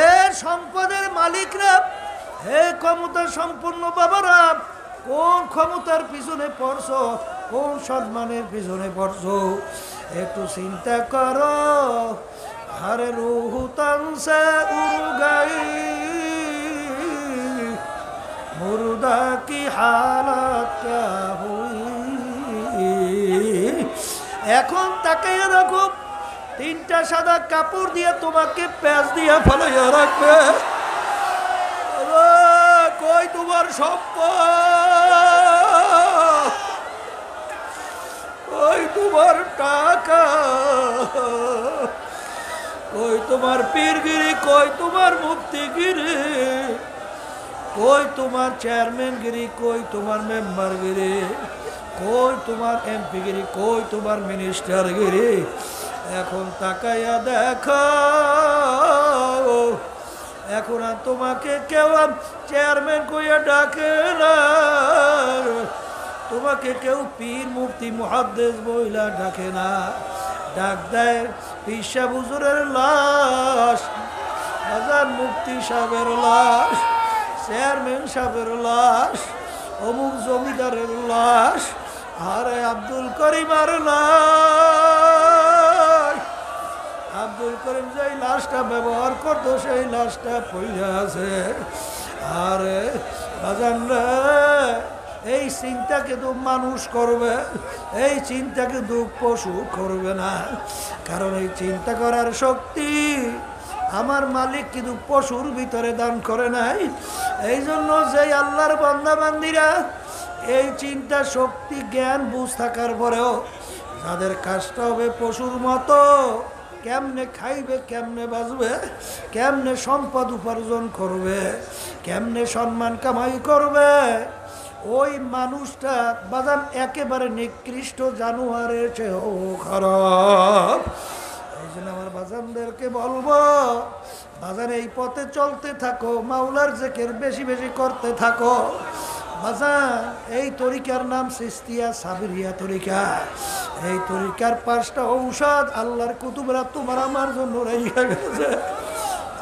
এ সম্পদের মালিকরা, হে ক্ষমতা সম্পন্ন বাবারা, কোন ক্ষমতার পিছনে পড়ছো, কোন সম্মানের পিছনে পড়ছো, একটু চিন্তা করো। হারে রুহ তানসে উরগাই, মুর্দা কি হালাত ক্যা হুই। এখন তাকাইয়া রাখো, 3টা সাদা কাপড় দিয়ে তোমাকে প্যাঁচ দিয়ে ফেলাইয়া রাখবে। কই তোমার সম্পদ, কই তোমার টাকা, কই তোমার পীরগিরি, কই তোমার মুফতিগিরি, কই তোমার চেয়ারম্যানগিরি, কই তোমার মেম্বারগিরি, কই তোমার এমপিগিরি, কই তোমার মিনিস্টারগিরি। এখন তাকাইয়া দেখো, এখন আর তোমাকে কেউ চেয়ারম্যান কইয়া ডাকে না, তোমাকে কেউ পীর মুফতি মুহাদ্দিস বইলা ডাকে না, ডাক দেয় পীর সাহেব হুজুরের লাশ, হাজার মুফতি সাহেবের লাশ, চেয়ারম্যান সাহেবের লাশ, অমুক জমিদারের লাশ, আরে আব্দুল করিমের লাশ। আব্দুল করিম যেই লাশটা ব্যবহার করতো সেই লাশটা পইড়া আছে। আরে বাজান রে, এই চিন্তা কিন্তু মানুষ করবে, এই চিন্তা কিন্তু পশু করবে না। কারণ এই চিন্তা করার শক্তি আমার মালিক কিন্তু পশুর ভিতরে দান করে নাই। এই জন্য যে আল্লাহর বান্দা বান্দিরা এই চিন্তা শক্তি জ্ঞান বুঝ থাকার পরেও যাদের কাজটা হবে পশুর মতো, কেমনে খাইবে, কেমনে বাঁচবে, কেমনে সম্পদ উপার্জন করবে, কেমনে সম্মান কামাই করবে, ওই মানুষটা বাজান একেবারে নিকৃষ্ট জানোয়ারের চেয়েও খারাপ। এই জন্য আমার বাজানদেরকে বলবো, বাজান এই পথে চলতে থাকো, মাওলার জিকির বেশি বেশি করতে থাকো। বাজান এই তরিকার নাম সিস্তিয়া সাবিরিয়া তরিকা। এই তরিকার 5টা ঔষধ আল্লাহর কুতুবরা তোমার আমার জন্য রেখে গেছে।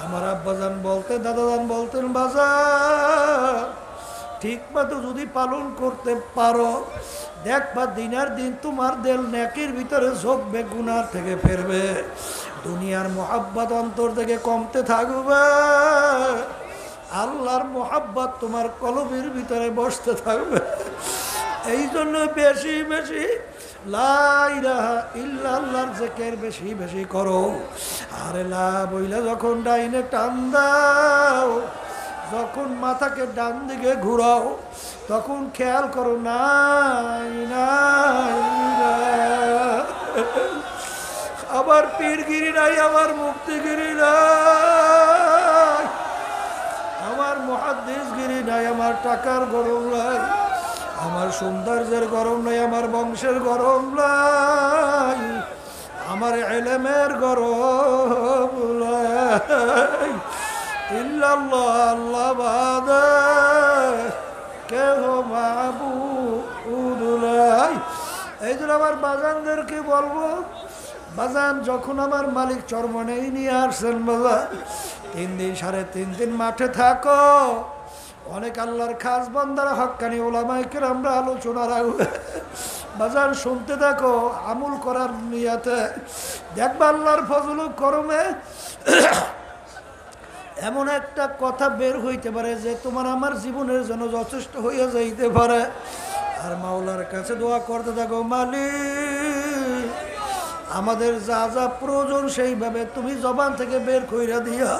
আমার আব্বাজান বলতেন, দাদাজান বলতেন, বাজান ঠিক মতো যদি পালন করতে পারো, দেখবা দিনের দিন তোমার দিল নেকির ভিতরে ঝোঁকবে, গুনার থেকে ফেরবে, দুনিয়ার মোহাব্বত অন্তর থেকে কমতে থাকবে, আল্লাহর মোহাব্বত তোমার কলবের ভিতরে বসতে থাকবে। এই জন্য বেশি বেশি লা ইলাহা ইল্লাল্লাহর জিকির বেশি বেশি করো। আরে লা বইলা যখন ডাইনে টান দাও, যখন মাথাকে ডান দিকে ঘুরাও, তখন খেয়াল করো নাই নাই আবার পীরগিরি নাই, আমার মুক্তিগিরি নাই, আমার মুহাদ্দিসগিরি নাই, আমার টাকার গরম নাই, আমার সৌন্দর্যের গরম নাই, আমার বংশের গরম নাই, আমার ইলমের গরম নাই। ইল্লাল্লাহ আল্লাহ বাদে কেহ মাবুদ নাই। এই জন্য আমার বাজানদেরকে বলবো, বাজান যখন আমার মালিক চরমনেই নিয়ে আসছেন, বাজান 3 দিন 3.5 দিন মাঠে থাকো। অনেক আল্লাহর খাস বান্দারা হক্কানি ওলামায়ে কেরামরা আলোচনা রাখবে, বাজান শুনতে থাকো, আমল করার নিয়তে দেখবা আল্লাহর ফজল ও করমে এমন একটা কথা বের হইতে পারে যে তোমার আমার জীবনের জন্য যথেষ্ট হইয়া যাইতে পারে। আর মাওলার কাছে দোয়া করতে থাকো, মালিক আমাদের যা যা প্রয়োজন সেইভাবে তুমি জবান থেকে বের কইরা দিয়া।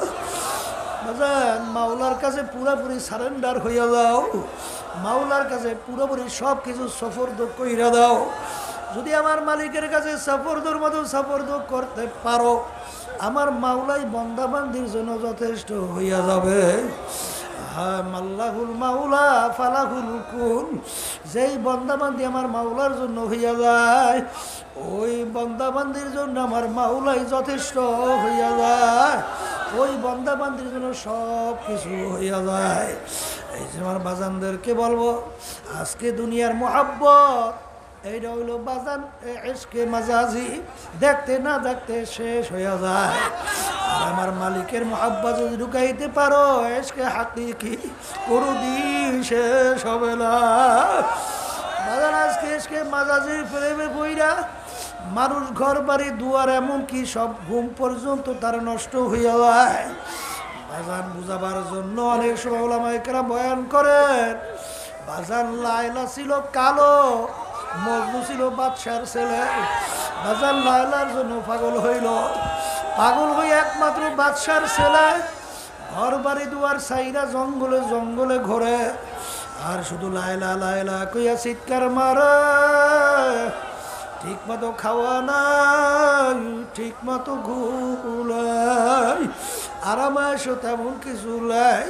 বাজান মাওলার কাছে পুরাপুরি সারেন্ডার হইয়া যাও, মাওলার কাছে পুরোপুরি সব কিছু সফরদ কইরা দাও। যদি আমার মালিকের কাছে সফরদর মতো সফরদ করতে পারো, আমার মাওলাই বন্দাবান্দির জন্য যথেষ্ট হইয়া যাবে। হ্যাঁ, মাল্লাহুল মাওলা ফালাহুল কুন, যেই বন্দাবান্দি আমার মাওলার জন্য হইয়া যায়, ওই বন্দাবান্দির জন্য আমার মাওলাই যথেষ্ট হইয়া যায়, ওই বন্দাবান্দির জন্য সব কিছু হইয়া যায়। এই যে আমার বাজানদেরকে বলবো, আজকে দুনিয়ার মোহাব্বত এইটা হইল বাজান ইশকে মাজাজি, দেখতে না দেখতে শেষ হয়ে যায়। আর আমার মালিকের মহাব্বত যদি ঢুকাইতে পারো ইশকে হাকিকি, কোনদিন শেষ হবে না। বাজান আজকে ইশকে মাজাজির প্রেমে পইরা মানুষ ঘর বাড়ি দুয়ার এমনকি সব ঘুম পর্যন্ত তার নষ্ট হইয়া যায়। বাজান বুঝাবার জন্য অনেক সময় ওলামায়ে কেরাম বয়ান করেন, বাজান লায়লা ছিল কালো, মজনু ছিল বাদশার ছেলে। বাজান লায়লার জন্য পাগল হইল, পাগল হয়ে একমাত্র বাদশার ছেলে ঘর বাড়ি দুয়ার সাইরা জঙ্গলে জঙ্গলে ঘোরে, আর শুধু লায়লা লায়লা কইয়া চিৎকার মারে। ঠিক মতো খাওয়া নাই, ঠিক মতো ঘুলাই, আরামায়সও তেমন কিছু লাই।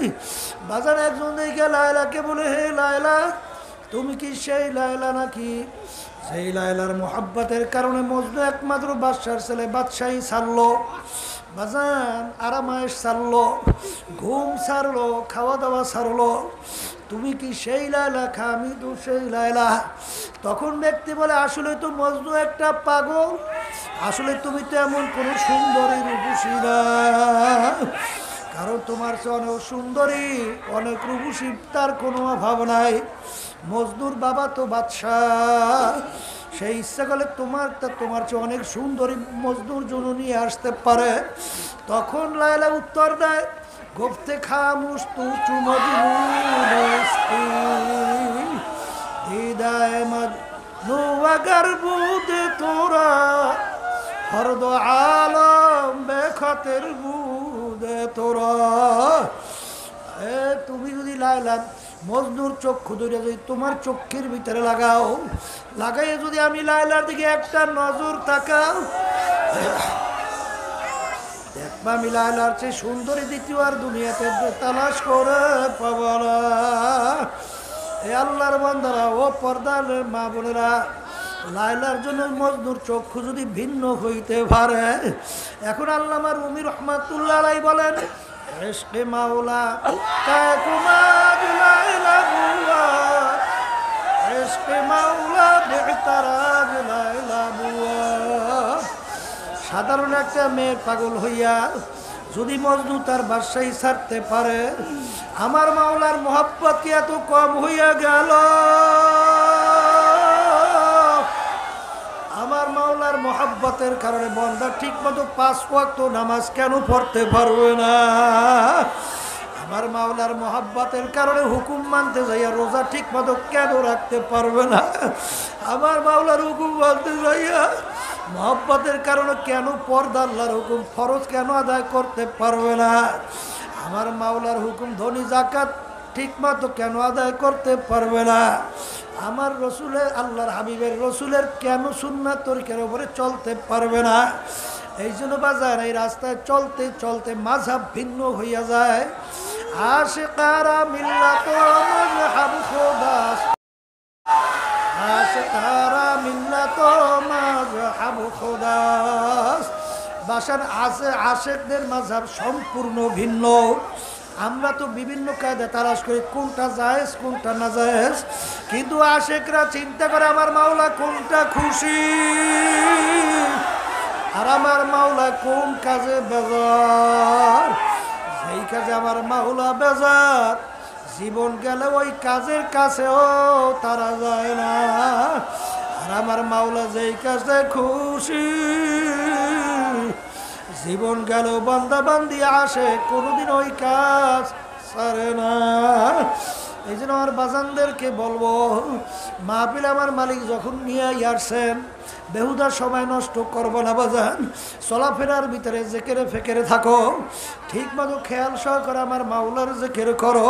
বাজার একজন দেখে লায়লাকে বলে, হে লায়লা, তুমি কি সেই লায়লা নাকি সেই লায়লার মোহাব্বতের কারণে মজনু একমাত্র বাদশার ছেলে বাদশাহী ছাড়লো, বাজান আরামায়েশ ছাড়লো, ঘুম ছাড়লো, খাওয়া দাওয়া ছাড়লো, তুমি কি সেই লায়লা? আমি তো সেই লায়লা। তখন ব্যক্তি বলে, আসলে তো মজনু একটা পাগল, আসলে তুমি তো এমন কোনো সুন্দরী রূপসী না, কারণ তোমার চেয়ে অনেক সুন্দরী অনেক রূপসী তার কোনো অভাব নাই। মজনুর বাবা তো বাদশাহ, সেই ইচ্ছা করলে তোমার চেয়ে অনেক সুন্দরী মজনুর জন্য নিয়ে আসতে পারে। তখন লায়লা উত্তর দেয়, গোফতে খামুশ তু চুমজনুস্তি হৃদয় মজনু আগার বুদে তোরা হরদ আলম বেখতের বুদে তোরা। তুমি যদি লায়লা মজনুর চক্ষু ধরে যদি তোমার চক্ষের ভিতরে লাগাও, লাগাইয়ে যদি আমি লায়লার দিকে একটা নজর তাকাও, দেখবা আমি লায়লার চেয়ে সুন্দরী দ্বিতীয় আর দুনিয়াতে তালাশ করে পাবো না। এ আল্লাহর বান্দারা, ও পর্দার মা বোনেরা, লায়লার জন্য মজনুর চক্ষু যদি ভিন্ন হইতে পারে। এখন আল্লামা রুমি রহমাতুল্লাহ আলাইহি বলেন, ইশকে মাওলা কাকুমাজ লায়লা বুয়া, ইশকে মাওলা বিতারাজ লায়লা বুয়া। সাধারণ একটা মেয়ে পাগল হইয়া যদি মজনু তার বাদশাহী ছাড়তে পারে, আমার মাওলার মোহাব্বত কি এত কম হইয়া গেল? আমার মাওলার মোহাব্বতের কারণে বান্দা ঠিক মতো 5 ওয়াক্ত নামাজ কেন পড়তে পারবে না? আমার মাওলার মোহাব্বতের কারণে হুকুম মানতে যাইয়া রোজা ঠিক মতো কেন রাখতে পারবে না? আমার মাওলার হুকুম মানতে যাইয়া মোহাব্বতের কারণে কেন পর্দা আল্লাহর হুকুম ফরজ কেন আদায় করতে পারবে না? আমার মাওলার হুকুম ধনী জাকাত ঠিক মতো কেন আদায় করতে পারবে না? আমার রসুলের আল্লাহর হাবিবের রসুলের কেন সুন্নাত তরিকার উপরে চলতে পারবে না? এই জন্য বাজার এই রাস্তায় চলতে চলতে মাযহাব ভিন্ন হইয়া যায়। আশিকারা মিল্লাত মাযহাব খোদা, আশিকারা মিল্লাত মাযহাব খোদা। বাসার আশেকদের মাযহাব সম্পূর্ণ ভিন্ন। আমরা তো বিভিন্ন কায়দা তালাশ করি কোনটা জায়েজ কোনটা না জায়েজ, কিন্তু আশেকরা চিন্তা করে আমার মাওলা কোনটা খুশি আর আমার মাওলা কোন কাজে বেজার। যেই কাজে আমার মাওলা বেজার, জীবন গেলে ওই কাজের কাছেও তারা যায় না। আর আমার মাওলা যেই কাজে খুশি, জীবন গেল বান্দা বান্দি আসে কোনোদিন ওই কাজ ছাড়ে না। এই জন্য আমার বাজানদেরকে বলবো, মাহফিল আমার মালিক যখন নিয়ে আসছেন, বেহুদার সময় নষ্ট করবো না বাজান। চলাফেরার ভিতরে জেকেরে ফেকেরে থাকো, ঠিক মতো খেয়াল সহকারে আমার মাওলার জেকের করো।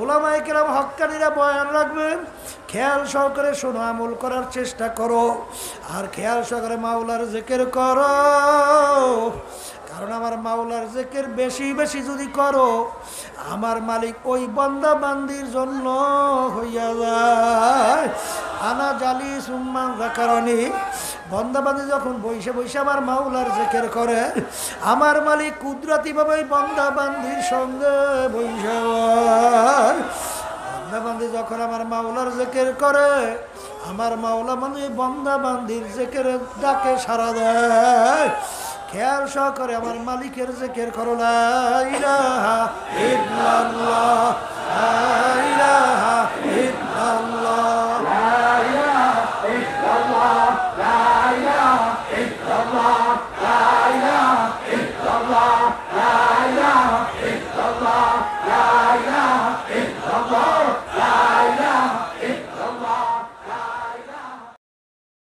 ওলামায়ে কেরাম হক্কানিরা বয়ান রাখবেন, খেয়াল সহকারে শোনো, আমল করার চেষ্টা করো, আর খেয়াল সহকারে মাওলার জেকের করো। কারণ আমার মাওলার জিকির বেশি বেশি যদি করো, আমার মালিক ওই বান্দা বান্দির জন্য হইয়া যায়। আনা জালি সুম্মান যাকারানি, বান্দা বান্দি যখন বইসে বইসে আমার মাওলার জিকির করে, আমার মালিক কুদরতি ভাবে ওই বান্দা বান্দির সঙ্গে বইসে। বান্দি যখন আমার মাওলার জিকির করে, আমার মাওলা মানে বান্দা বান্দির জিকিরের ডাকে সাড়া দেয়। খেয়াল সহকারে আমার মালিকের জিকির করো, লা ইলাহা ইল্লাল্লাহ, লা ইলাহা